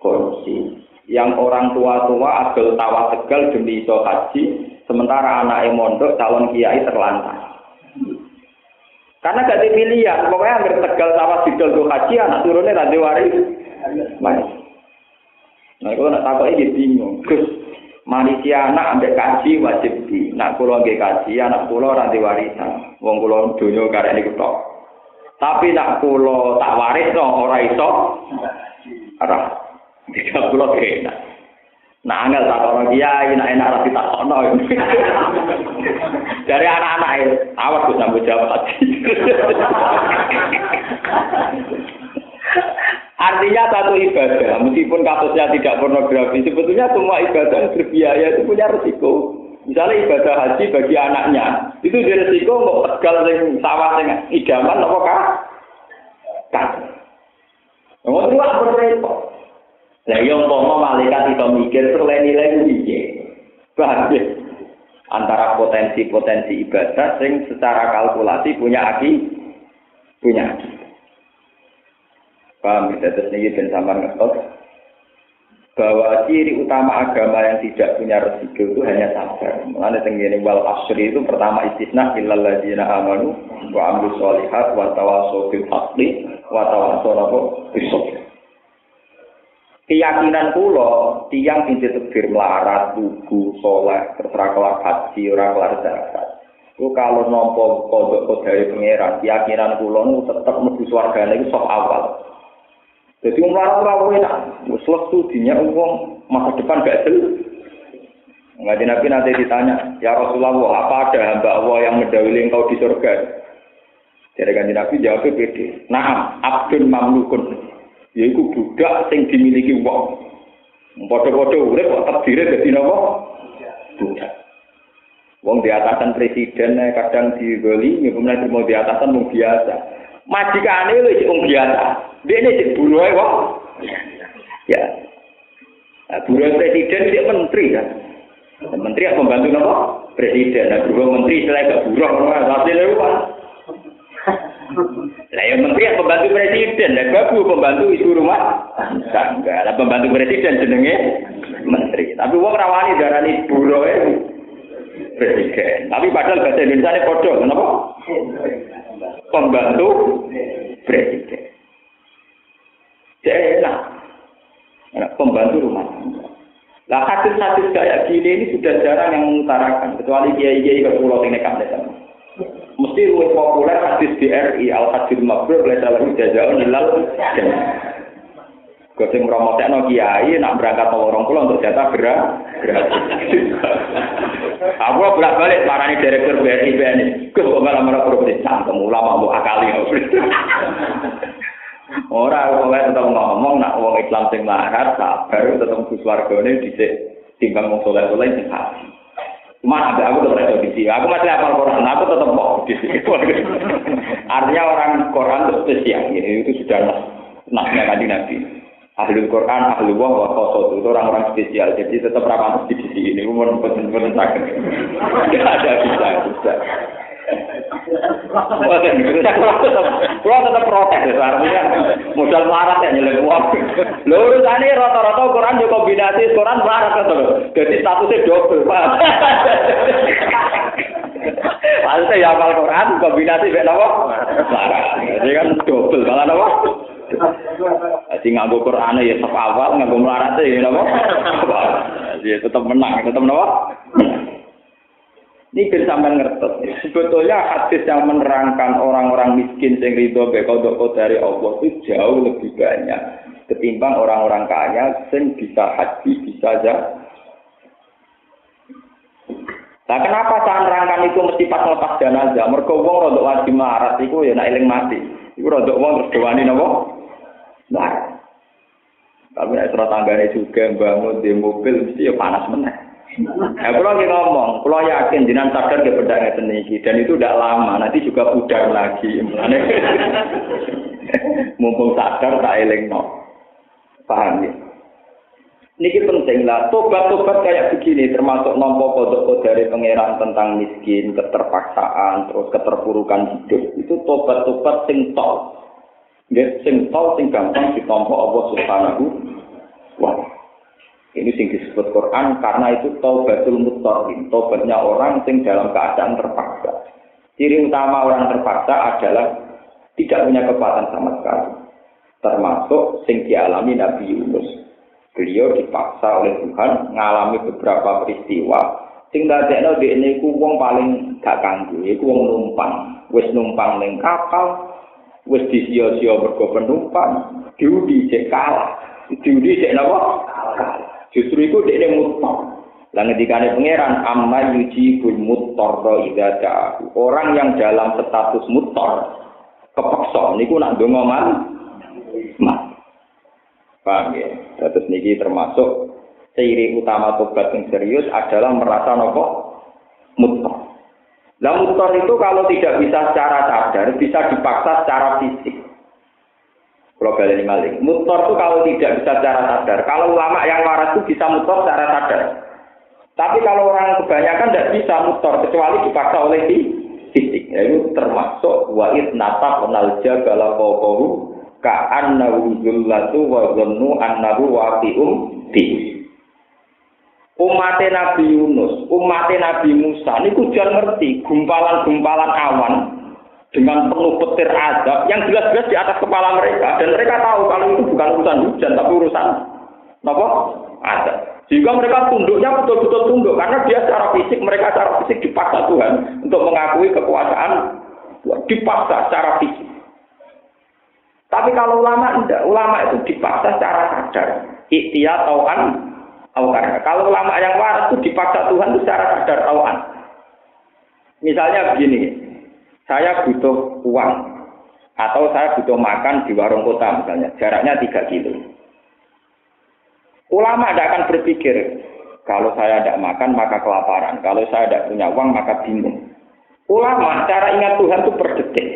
korupsi, yang orang tua-tua adol tawa tegal demi iso haji, sementara anaknya mondok calon kiai terlantar. Karena gak ada pilihan, pokoknya hampir tegal tawa didol tuh haji, anak turunnya radhi waris. Nah, kalau nak takut ini bingung. Gus, manusia anak ambek kaji wajib di. Nak pulau ambek kaji, anak pulau ranti warisan. Wong pulau dunia karena ini ketok. Tapi nak pulau tak waris no orang iso. Arah, tidak pulau kena. Nah, angel tak orang kiai, nak enak rapi tak kono. Dari anak-anak itu, awas gus sambil jawab haji. Artinya satu ibadah, meskipun kasusnya tidak pornografi, sebetulnya semua ibadah yang berbiaya itu punya resiko. Misalnya ibadah haji bagi anaknya, itu dia resiko mau tegal sing sawah sing idaman apa kah? Kan. Ngomong itu apa repot? Lah yo umpama malaikat itu mikir nilai piye? Bahaya. Antara potensi-potensi ibadah sing secara kalkulasi punya punya. Paham, terus ini dan samar ngetok bahwa ciri utama agama yang tidak punya resiko itu hanya sabar. Mulanya tenggine wal asri itu pertama istisna illal ladzina amanu wa amilus sholihat wa tawassaw bil haqqi wa tawassaw bis sabr. Keyakinan kula tiyang sing ditekdir melarat, lugu, saleh, terserah kelar haji, ora kelar zakat. Ku kalau nampa kodok dari pangeran, keyakinan kula nu tetep mlebu swargane iku sok awal. Jadi orang-orang enak, selesai studinya uang masa depan gak jelas. Ngaji Nabi nanti ditanya, ya Rasulullah, apa ada hamba Allah yang mendahului engkau di surga? Jadi kanji Nabi jawabnya pede. Naam, abdun mamlukun, yaitu budak yang dimiliki uang. Podo-podo urip kok terdiri dari apa? Budak. Wong di atasan presiden kadang digoli, kemudian mau di atasan wong biasa. Majikane lho wong biasa. Dene sik buruhe kok. Ya. Nah, buruh presiden dia menteri kan. Menteri apa pembantu napa? Presiden. Nah, buruh menteri selain gak buruh hasilnya apa? Lah yang menteri apa pembantu presiden, lah babu pembantu ibu rumah tangga. Lah pembantu presiden jenenge menteri. Tapi wong rawani darani buruhe presiden. Tapi padahal bahasa Indonesia padha, kenapa? Pembantu presiden. Enak pembantu rumah tangga. Lah hadis-hadis kayak gini ini sudah jarang yang mengutarakan, kecuali kiai-kiai ke pulau Tinekam desa. Mesti lebih populer hadis DRI al-hadis mabrur oleh salah jazaa'un ilal jannah. Goseng promotekno kiai nak berangkat orang pulau untuk jatah gratis. Aku bolak-balik marani direktur BRI BNI. Gus kok malah korupsi cangkem ulama mau akali. Ora kok tetep ngomong nak wong Islam sing larat sabar tetep swargane dhisik timbang wong soleh-soleh sing haji. Cuma ada aku tetap ada di sini. Aku masih hafal Quran, aku tetap mau di sini. Artinya orang Quran itu spesial. Ini itu sudah nasnya Nabi. Ahlul Quran, ahlul wah, wa itu orang-orang spesial. Jadi tetap ramah di sini. Ini umur betul-betul sakit. Tidak ada bisa. Kalau tetap protes, artinya modal melarat ya nyelip uang. Lalu urusannya rata-rata Quran juga kombinasi Quran melarat kan loh. Jadi statusnya double. Maksudnya ya hafal Quran kombinasi dengan apa? Melarat. Jadi kan double malah apa? Jadi nganggo Quran ya tetap awal, nganggo melarat ya apa? Jadi tetap menang, tetap apa? Ini bersamaan ngertos. Sebetulnya hadis yang menerangkan orang-orang miskin yang ridho bekodok dari Allah itu jauh lebih banyak ketimbang orang-orang kaya yang bisa haji, bisa zakat. Nah, kenapa saya nerangkan itu mesti pas lepas jenazah? Mergo wong rodok wajib marat iku ya nek eling mati. Iku rodok wong terus dewani napa? Marat. Tapi nek tanggane juga bangun di mobil mesti ya panas meneh. Kalau lagi ngomong, kalau yakin jenengan sadar ke pedang ngeten dan itu tidak lama, nanti juga pudar lagi. Mumpung sadar tak elingno. Paham ya? Niki penting lah, tobat-tobat kayak begini termasuk nampa kodok dari pangeran tentang miskin, keterpaksaan, terus keterpurukan hidup. Itu tobat-tobat sing tol. Nggih, sing tol sing gampang ditampa Allah Subhanahu wa taala. Ini sing disebut Quran karena itu taubatul muttaqin, tobatnya orang sing dalam keadaan terpaksa. Ciri utama orang terpaksa adalah tidak punya kekuatan sama sekali. Termasuk sing dialami Nabi Yunus. Beliau dipaksa oleh Tuhan ngalami beberapa peristiwa sing dadekno dhekne iku wong paling gak kanggo, iku wong numpang. Wis numpang ning kapal, wis disia-sia mergo penumpang, diudi cek kalah. Diudi cek napa? Kalah. Justru itu dia mutor. Lah ngendikane pangeran amma yujibul muttarra idza da'a. Orang yang dalam status mutor kepeksa niku nak ndonga mas. Paham ya? Terus niki termasuk ciri utama tobat yang serius adalah merasa napa? Mutor. Lah mutor itu kalau tidak bisa secara sadar, bisa dipaksa secara fisik. Kalau kalian maling, mutor itu kalau tidak bisa secara sadar. Kalau ulama yang waras itu bisa mutor secara sadar. Tapi kalau orang kebanyakan tidak bisa mutor kecuali dipaksa oleh fisik. Itu termasuk wa'id nata penalja galaqahu ka'annahu zullatu wa zannu annahu waqi'um bi. Umat Nabi Yunus, umat Nabi Musa ini kujan ngerti gumpalan-gumpalan awan dengan penuh petir azab yang jelas-jelas di atas kepala mereka dan mereka tahu kalau itu bukan urusan hujan tapi urusan apa? Azab. Jika mereka tunduknya betul-betul tunduk karena dia secara fisik mereka secara fisik dipaksa Tuhan untuk mengakui kekuasaan Tuhan, dipaksa secara fisik. Tapi kalau ulama tidak, ulama itu dipaksa secara sadar. Ikhtiar tauan karena kalau ulama yang waras itu dipaksa Tuhan itu secara sadar tauan. Misalnya begini. Saya butuh uang atau saya butuh makan di warung kota misalnya, jaraknya 3 kilo. Ulama tidak akan berpikir, kalau saya tidak makan maka kelaparan, kalau saya tidak punya uang maka bingung. Ulama cara ingat Tuhan itu per detik.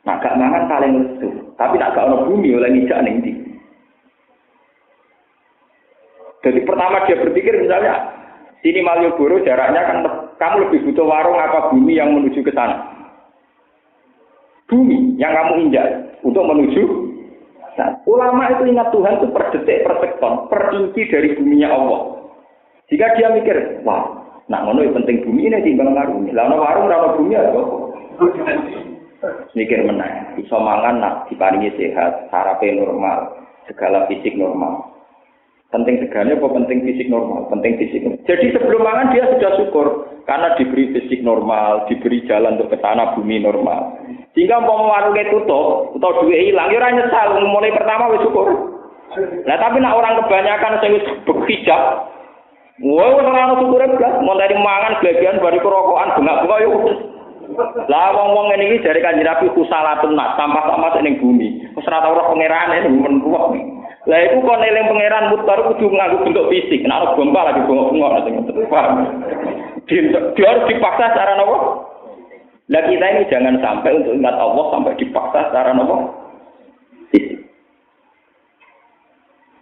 Nah, gak mangan paling lesu, tapi nak gak ono bumi oleh ngijak ning ndi. Jadi pertama dia berpikir misalnya, sini Malioboro jaraknya kan kamu lebih butuh warung apa bumi yang menuju ke sana? Bumi yang kamu injak untuk menuju. Nah, ulama itu ingat Tuhan itu per detik, per sekon, per inci dari buminya Allah. Jika dia mikir, wah, nak ngono yang penting bumi ini timbang warung. Lah ono warung ora bumi ya kok. Mikir meneh, iso mangan nak diparingi sehat, sarape normal, segala fisik normal. Penting segarnya apa penting fisik normal? Penting fisik. Jadi sebelum mangan dia sudah syukur karena diberi fisik normal, diberi jalan untuk ke sana bumi normal. Sehingga mau warungnya tutup, atau duit hilang, ya nyesal. Mulai pertama wis syukur. Nah tapi nak orang kebanyakan sing wis berhijab, wah ora ono syukure blas, mau dari mangan bagian bari kerokokan bunga-bunga yo. Lah wong-wong ngene iki jare Kanjeng Nabi khusalatun nas, sampah-sampah ning bumi. Wis ora tau ora pangerane men ruwet. Lah iku kon eling pangeran mutar kudu nganggo bentuk fisik. Nek ana gempa lagi bengok-bengok ngoten. Paham? Dia harus dipaksa secara nopo? Lah kita ini jangan sampai untuk ingat Allah sampai dipaksa secara nopo? Fisik.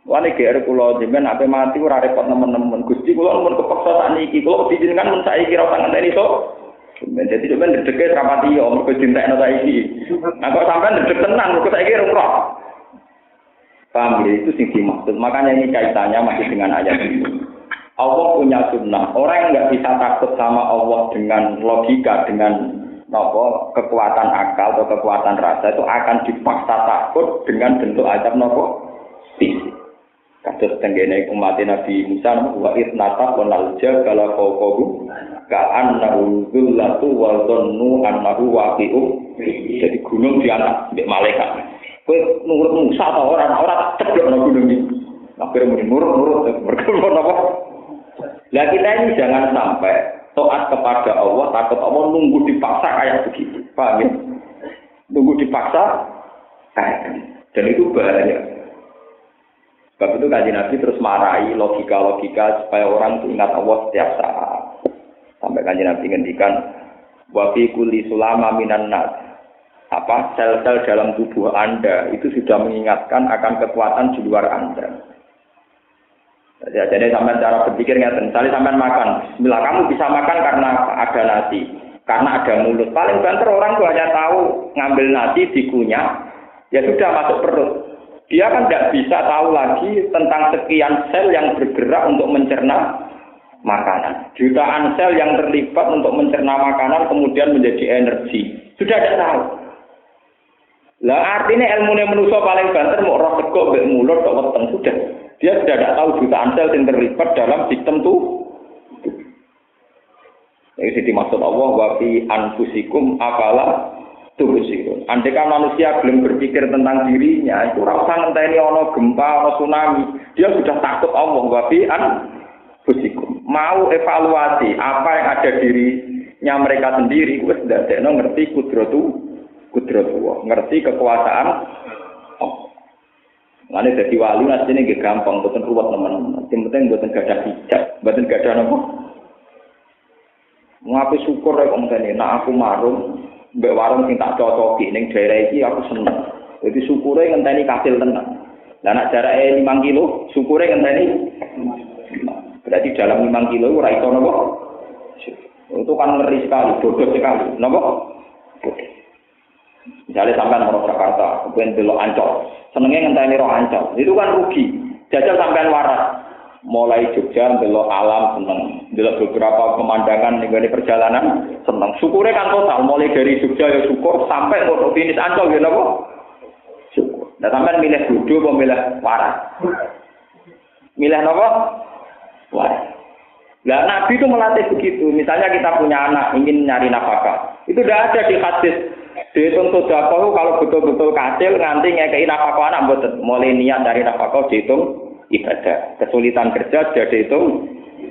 Wani GR kula jenengan ape mati ora repot nemen-nemen. Gusti kula mun kepaksa sakniki kula dijenengan mun saiki ora usah ngenteni to. Jadi sampean dedeke rapati yo mergo dintekno saiki. Nah kok sampean dedek tenan mergo saiki ora. Paham ya, itu sing dimaksud. Makanya ini kaitannya masih dengan ayat ini. Allah punya sunnah. Orang yang nggak bisa takut sama Allah dengan logika, dengan kekuatan akal atau kekuatan rasa itu akan dipaksa takut dengan bentuk azab fisik. Kasus tenggene umat Nabi Musa wa itnata wa nalja kala qawqahu ka'annahu dhullatu wa dhannu annahu waqi'u. Jadi gunung diangkat mbek malaikat. Kowe nurut Musa ta ora ceblok nang gunung iki. Akhire nurut mergo napa? Lah kita ini jangan sampai taat kepada Allah, takut Allah nunggu dipaksa kayak begitu. Paham ya? Nunggu dipaksa kayak dan itu bahaya. Sebab itu Kanjeng Nabi terus marahi logika-logika supaya orang itu ingat Allah setiap saat. Sampai Kanjeng Nabi ngendikan wa fi kulli sulama minan nas. Sel-sel dalam tubuh Anda itu sudah mengingatkan akan kekuatan di luar Anda. Jadi sampai cara berpikir ngerti. Misalnya sampai makan, bismillah kamu bisa makan karena ada nasi, karena ada mulut. Paling banter orang tuh hanya tahu ngambil nasi dikunyah, ya sudah masuk perut. Dia kan tidak bisa tahu lagi tentang sekian sel yang bergerak untuk mencerna makanan. Jutaan sel yang terlibat untuk mencerna makanan kemudian menjadi energi. Sudah tidak tahu. Lah artinya ilmu manusia paling banter mau roh sego mbek mulut kok weteng sudah. Dia sudah tidak tahu jutaan sel yang terlibat dalam sistem itu. Ini dimaksud Allah wa fi anfusikum afala tubsirun. Andai kan manusia belum berpikir tentang dirinya, itu ora usah ngenteni ana gempa, ana tsunami. Dia sudah takut Allah wa fi anfusikum. Mau evaluasi apa yang ada dirinya mereka sendiri, wis ndadekno ngerti kudratullah, ngerti kekuasaan Allah. Mane dadi wali asline nggih gampang, boten ruwet teman-teman. Sing penting boten gadah hijab, boten gadah napa? Ngapain syukur rek omtene, nek aku marung mbek warung sing tak cocoki ning daerah iki aku seneng. Jadi syukure ngenteni kasil tenan. Lah nek jarake 5 kilo, syukure ngenteni berarti dalam 5 kilo ora iso napa? Itu kan ngeri sekali, bodoh sekali. Napa? Bodoh. Misalnya sampean mau Jakarta, kemudian belok Ancol, senengnya ngenteni roh Ancol, itu kan rugi. Jajal sampean waras, mulai Jogja belok alam seneng, belok beberapa pemandangan ning perjalanan seneng. Syukure kan total, mulai dari Jogja ya syukur sampai untuk finish Ancol ya napa? Syukur. Nah sampean milih bodoh apa milih waras? Milih napa? Waras. Nah Nabi itu melatih begitu. Misalnya kita punya anak ingin nyari nafkah, itu tidak ada di hadis. Dihitung sedekah kalau betul-betul kecil nganti ngekei nafkah anak mboten. Mulai niat dari nafkah dihitung ibadah. Kesulitan kerja sudah dihitung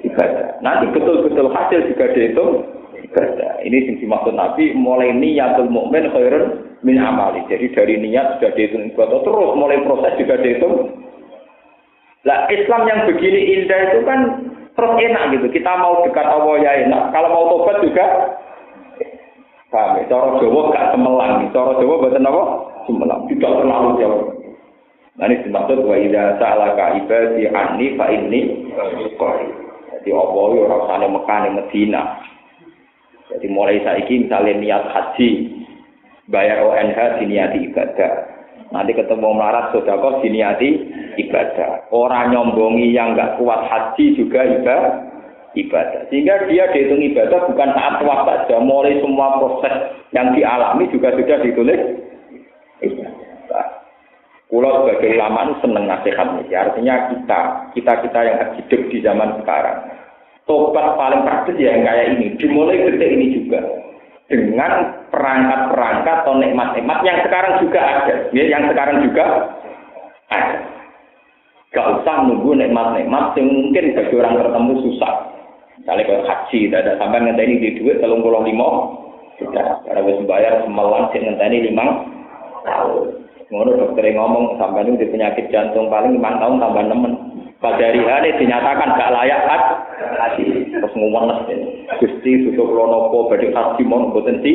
ibadah. Nanti betul-betul hasil juga dihitung ibadah. Ini yang dimaksud Nabi, mulai niatul mukmin khairun min amali. Jadi dari niat sudah dihitung ibadah, terus mulai proses juga dihitung. Lah Islam yang begini indah itu kan terus enak gitu. Kita mau dekat Allah ya enak. Kalau mau tobat juga paham ya, cara Jawa gak semelang, cara Jawa boten apa? Semelang, tidak terlalu jauh. Nah ini dimaksud wa idza sa'alaka ibadi anni fa inni qarib. Jadi apa yo ora usah Mekah ning Madinah. Jadi mulai saiki misalnya niat haji, bayar ONH diniati ibadah. Nanti ketemu melarat sedekah diniati ibadah. Orang nyombongi yang enggak kuat haji juga ibadah. Sehingga dia dihitung ibadah bukan saat tawaf saja, mulai semua proses yang dialami juga sudah ditulis. Kulo sebagai ulama itu seneng nasihat ini. Artinya kita yang hidup di zaman sekarang, tobat paling praktis ya yang kayak ini. Dimulai detik ini juga dengan perangkat-perangkat atau nikmat-nikmat yang sekarang juga ada. Ya, yang sekarang juga ada. Gak usah nunggu nikmat-nikmat yang mungkin bagi orang tertentu susah. Misalnya kalau haji, tidak ada sampai ngenteni di duit 35 sudah. Karena harus bayar semalam sih ngenteni 5 tahun. Ngono dokter ngomong sampean itu penyakit jantung paling 5 tahun tambah nemen. Pada hari ini dinyatakan gak layak haji. Terus ngomong Gusti susu kula napa badhe haji mon mboten si.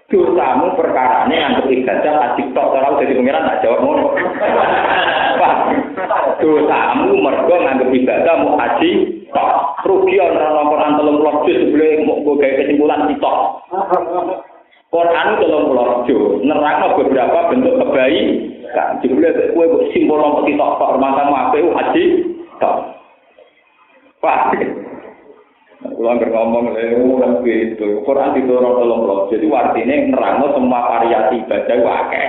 Dosamu perkarane anggap ibadah haji tok ora dadi pengiran tak jawab ngono. Pak. Dosamu mergo nganggep ibadah mau haji tok. Rugi ana laporan 30 juz sebelum mau gawe kesimpulan sitok. Quran 30 juz nerangno beberapa bentuk kebaikan. Jebule kowe kok simbol nomor sitok tok matamu apik haji tok. Pak. Kalau ngomong lewat gitu, Quran diturun 30. Jadi artinya nerangno semua variasi ibadah akeh.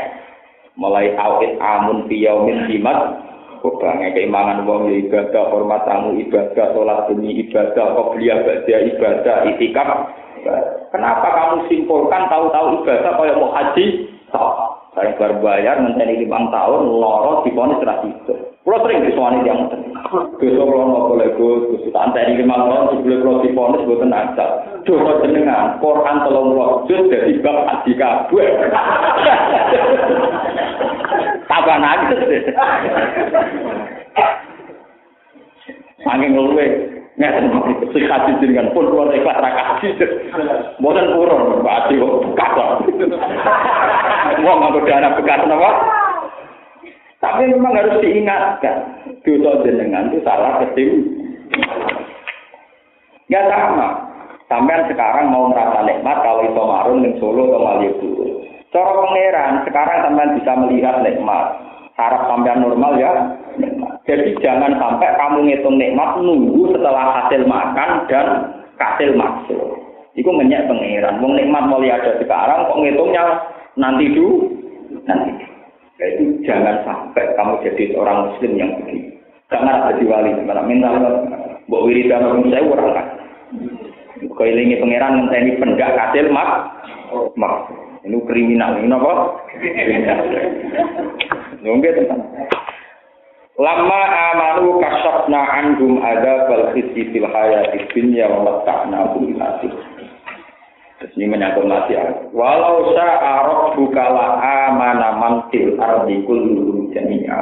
Mulai awit amun fiyaumin jimat, banyak keimangan wong ibadah, hormat tamu ibadah, sholat demi ibadah, qobliyah ba'da ibadah, itikaf. Kenapa kamu simpulkan tahu-tahu ibadah kaya mau haji? Saya berbayar ngenteni 5 tahun loro diponis ra sido. Kulo sering disowani tiyang ngoten. Dosa kula napa lek Gus, anteni 5 tahun sebelum kulo diponis mboten asal. Dosa jenengan Quran 30 juz dadi bab haji kabeh. Tambah nangis. Angin luwe. Nek sikap jenengan pun kulo ikhlas ra kaji. Mboten purun Pak Adi kok bekas. Wong nganggo dana bekas napa? Tapi memang harus diingatkan, dosa jenengan itu salah kecil. Ya sama. Sampean sekarang mau merasa nikmat kalau iso marun ning Solo atau Malioboro. Cara pangeran sekarang sampean bisa melihat nikmat. Harap sampean normal ya. Nikmat. Jadi jangan sampai kamu ngitung nikmat nunggu setelah hasil makan dan hasil maksud. Iku ngenyek pangeran. Wong nikmat mulai ada sekarang kok ngitungnya nanti dulu. Nanti. Jadi jangan sampai kamu jadi orang muslim yang begini. Karena ada wali, karena minta mbok wiridan wong saya ora kan. Kok ilingi pangeran ngenteni pendak kasil mak. Ini kriminal, ini apa? Nunggu tenan. Lama amanu kasyafna anhum adzabal khizy fil hayatid dunya wa mata'na bil akhir. Ini menyangkut nasihat. Walau sa'arok bukala amana mantil ardi kullu jami'a.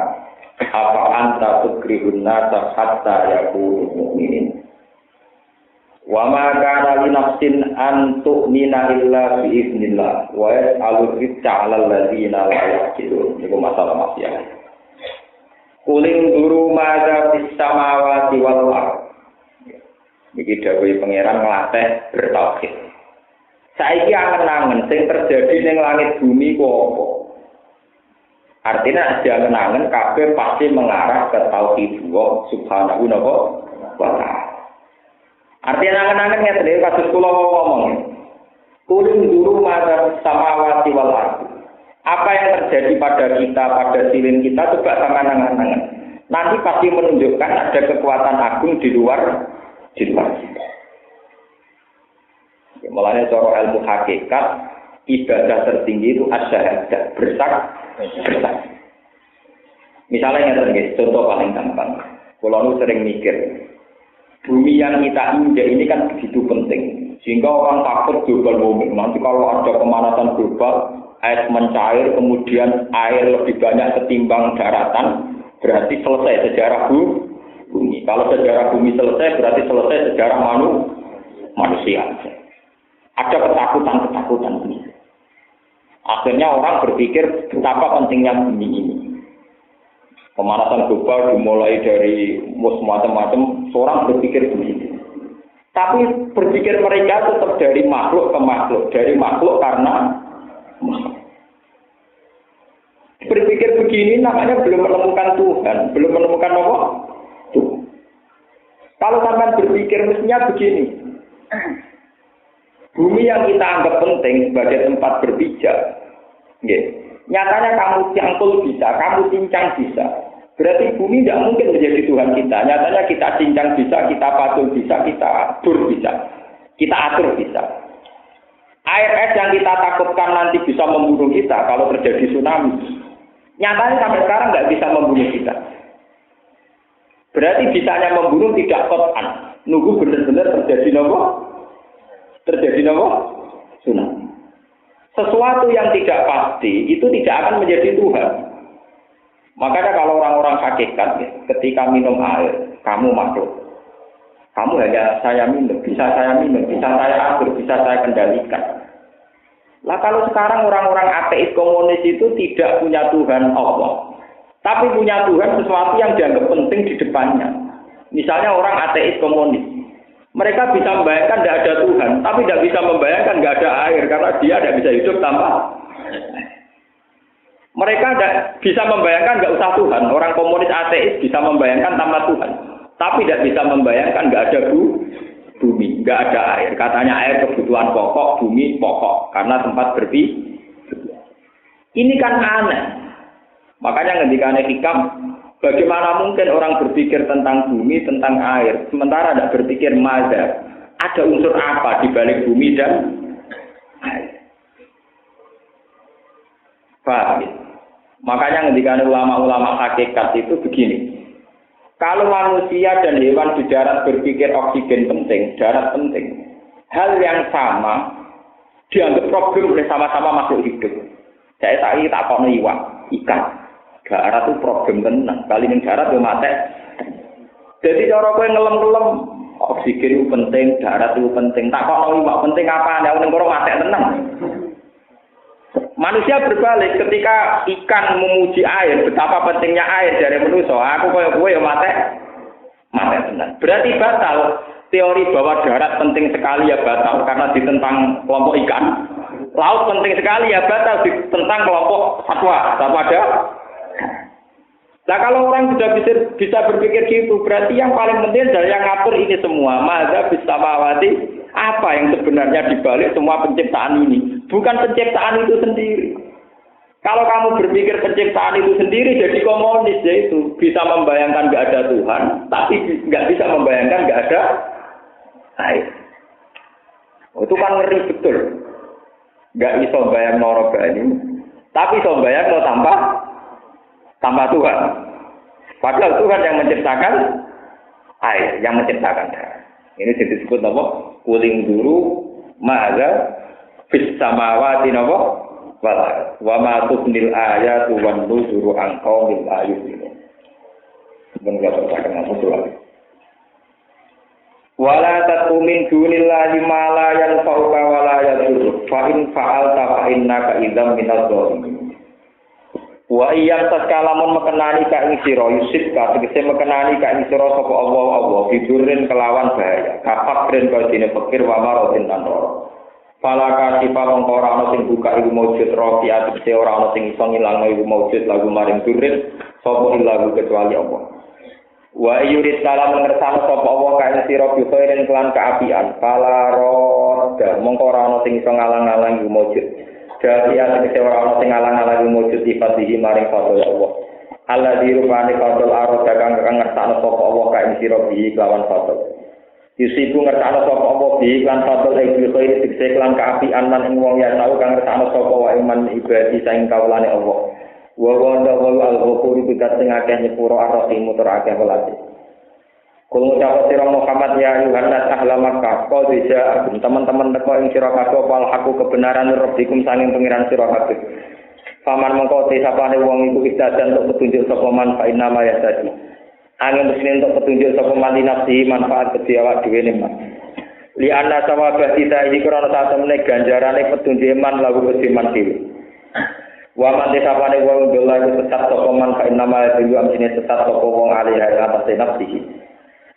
Apa anta tukrihun nasa hatta yakunu mu'minin. Wa ma kana li nafsin an tu'mina illa bi idznillah wa yas'alu rizqa 'alal ladzina la yaqilun. Itu masalah maksiat. Kuling duru madza fis samawati wal ardh. Iki dawuh pangeran nglatih bertauhid. Saiki angen-angen sing terjadi ning langit bumi ku apa? Artinya angen-angen kabeh pasti mengarah ke tauhid Allah Subhanahu wa ta'ala. Artinya angen-angen ngene kados kula ngomong. Kuling dulu madza samawati wal ardh. Apa yang terjadi pada kita, pada silin kita coba sama angen-angen. Nanti pasti menunjukkan ada kekuatan agung di luar kita. Mulanya cara ilmu hakikat ibadah tertinggi itu asyahadah bersak. Misalnya yang contoh paling gampang. Kalau lu sering mikir, bumi yang kita injak ini kan begitu penting. Sehingga orang takut global warming. Nanti kalau ada pemanasan global, air mencair, kemudian air lebih banyak ketimbang daratan, berarti selesai sejarah bumi. Kalau sejarah bumi selesai, berarti selesai sejarah manusia. Ada ketakutan ini. Akhirnya orang berpikir betapa pentingnya bumi ini. Pemanasan global dimulai dari macam-macam, seorang berpikir begitu. Tapi berpikir mereka tetap dari makhluk ke makhluk, dari makhluk karena makhluk. Berpikir begini namanya belum menemukan Tuhan, belum menemukan apa? Tuhan. Kalau sampai berpikir mestinya begini. Bumi yang kita anggap penting sebagai tempat berpijak, nyatanya kamu cangkul bisa, kamu cincang bisa. Berarti bumi tidak mungkin menjadi Tuhan kita. Nyatanya kita cincang bisa, kita patul bisa, kita atur bisa, kita atur bisa. Air es yang kita takutkan nanti bisa membunuh kita kalau terjadi tsunami. Nyatanya sampai sekarang nggak bisa membunuh kita. Berarti bisanya membunuh tidak kotan. Nunggu benar-benar terjadi apa? Tsunami. Sesuatu yang tidak pasti itu tidak akan menjadi Tuhan. Makanya kalau orang-orang hakikat, ketika minum air, kamu makhluk. Kamu hanya saya minum, bisa saya atur, bisa saya kendalikan. Lah kalau sekarang orang-orang ateis komunis itu tidak punya Tuhan Allah, tapi punya Tuhan sesuatu yang dianggap penting di depannya. Misalnya orang ateis komunis, mereka bisa membayangkan tidak ada Tuhan, tapi tidak bisa membayangkan tidak ada air karena dia tidak bisa hidup tanpa. Mereka tidak bisa membayangkan nggak usah Tuhan. Orang komunis ateis bisa membayangkan tanpa Tuhan, tapi tidak bisa membayangkan nggak ada bumi, nggak ada air. Katanya air kebutuhan pokok, bumi pokok karena tempat berpijak. Ini kan aneh. Makanya ketika hikam, bagaimana mungkin orang berpikir tentang bumi, tentang air, sementara tidak berpikir mazhab. Ada unsur apa di balik bumi dan air? Paham? Makanya ketika ulama-ulama hakikat itu begini. Kalau manusia dan hewan di darat berpikir oksigen penting, darat penting, hal yang sama dianggap problem oleh sama-sama makhluk hidup. Saya tadi tak kau ikan. Darat itu problem tenang. Kali ini darat itu mati. Jadi cara kowe ngelem-ngelem oksigen itu penting, darat itu penting. Tak kok iwak penting apa? Nek ning kono mati tenang. Manusia berbalik ketika ikan memuji air, betapa pentingnya air dari manusia. Aku kowe ya mati tenang. Berarti batal teori bahwa darat penting sekali ya batal karena ditentang kelompok ikan. Laut penting sekali ya batal ditentang kelompok satwa ada. Nah kalau orang sudah bisa berpikir gitu, berarti yang paling penting adalah yang ngatur ini semua. Mazhab bismawati, apa yang sebenarnya dibalik semua penciptaan ini? Bukan penciptaan itu sendiri. Kalau kamu berpikir penciptaan itu sendiri, jadi komunis, yaitu bisa membayangkan nggak ada Tuhan, tapi nggak bisa membayangkan nggak ada air. Itu kan ngeri betul. Nggak bisa bayang noro banyu, tapi bisa bayang mau tambah Tuhan. Padahal Tuhan yang menciptakan air, yang menciptakan darah. Ini disebut apa? Kuling dulu, maza, bis samawati apa? Wa ma tubnil ayatu wan nuzuru an qaumil ayun. Sebenarnya saya kenal betul. Wala tatumin dunillahi ma la yanfa'uka wa la yadurru fa in fa'alta fa innaka idzam minadh dhalimin. Wa iyam taskalamun mekenani ka ing sira yusib ka tegese mekenani ka ing sira sapa Allah bidurin kelawan bahaya kafakrin kaya dene pikir wa marotin tanro falaka sipa mongko ora ana sing buka iku maujud rofi atese ora ana sing iso ngilangno iku maujud lagu maring durin sapa ilahu kecuali Allah wa yurid salam ngersano sapa Allah ka ing sira bikhairin kelan kaapian falaro mongko ora ana sing iso ngalang-alang iku maujud jadi ati ora ana sing alang-alang mujud sifatihi maring fadl Allah. Allah dirupane fadl aro dagang ngertakno sapa Allah ka ing sira bihi lawan fadl. Yusibu ngertakno sapa Allah bihi lan fadl ing khairi sikse lan kaapian man ing wong ya tau kang ngertakno sapa wa iman ibadi saing kawulane Allah. Wa wal al-ghafur bikat sing akeh nyepuro arti mutur akeh welase. Kul ngucap sira Muhammad ya Yohanes ahla Makkah kau bisa teman-teman teko ing sira kabeh wal haku kebenaran rabbikum sanging pengiran sira kabeh. Paman mengko sapane wong iku istadan untuk petunjuk sapa man fa inna ma yasadi. Angin mesti untuk petunjuk sapa man nafsi manfaat kedhi awak dhewe ne man. Li anna sawabah kita iki krana satemene ganjarane petunjuk iman lagu kedhi man dhewe. Wa man sapane wong dolan tetap sapa man fa inna ma yasadi amine tetap sapa wong alih atas nafsi.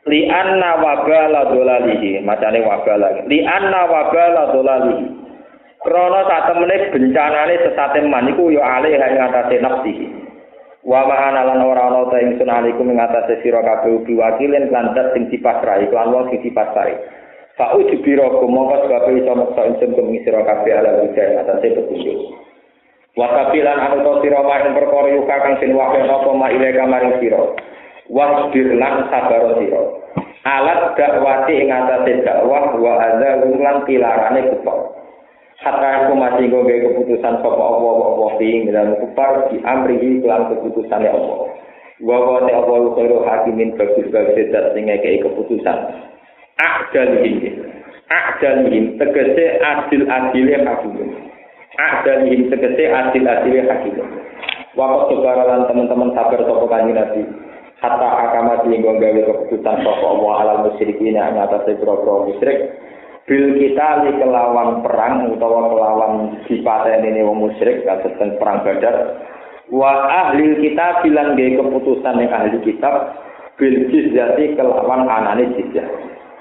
Li anna wabala dolalihi macane wabala li anna wabala dolalihi krana satemene bencanane sesate man iku ya alih ing atase nafsi wa ma'ana lan ora ana ta ingsun alikum ing atase sira kabeh biwakilin lan dat sing dipasrahi lan wong sing dipasrahi fa ujbira mongko kabeh iso meksa ingsun kumi sira kabeh ala ing atase petunjuk wa kabilan anu to sira maring perkara yuka kang sing wae apa ma ileka maring sira wasbir lan sabar sira alat dakwati ing atase dakwah wa adza lan pilarane kufar hatta aku masih nggo keputusan sapa Allah ing dalam kufar di amrihi lan keputusane Allah wa ne Allah khairu hakimin bagus dat sing ngekeki keputusan adalihim tegese adil-adile hakim Adalihim tegese adil-adile hakim. Waktu sebaralan teman-teman sabar sapa kanjeng Nabi. Hatta akamat linggo gawe keputusan sapa Allah alal musyrikin ing atase pro-pro musyrik. Bil kita li kelawan perang utawa kelawan dipateni wong musyrik kados perang Badar. Wa ahli kita bilang gawe keputusan ning ahli kitab bil jizyati kelawan anane jizyah.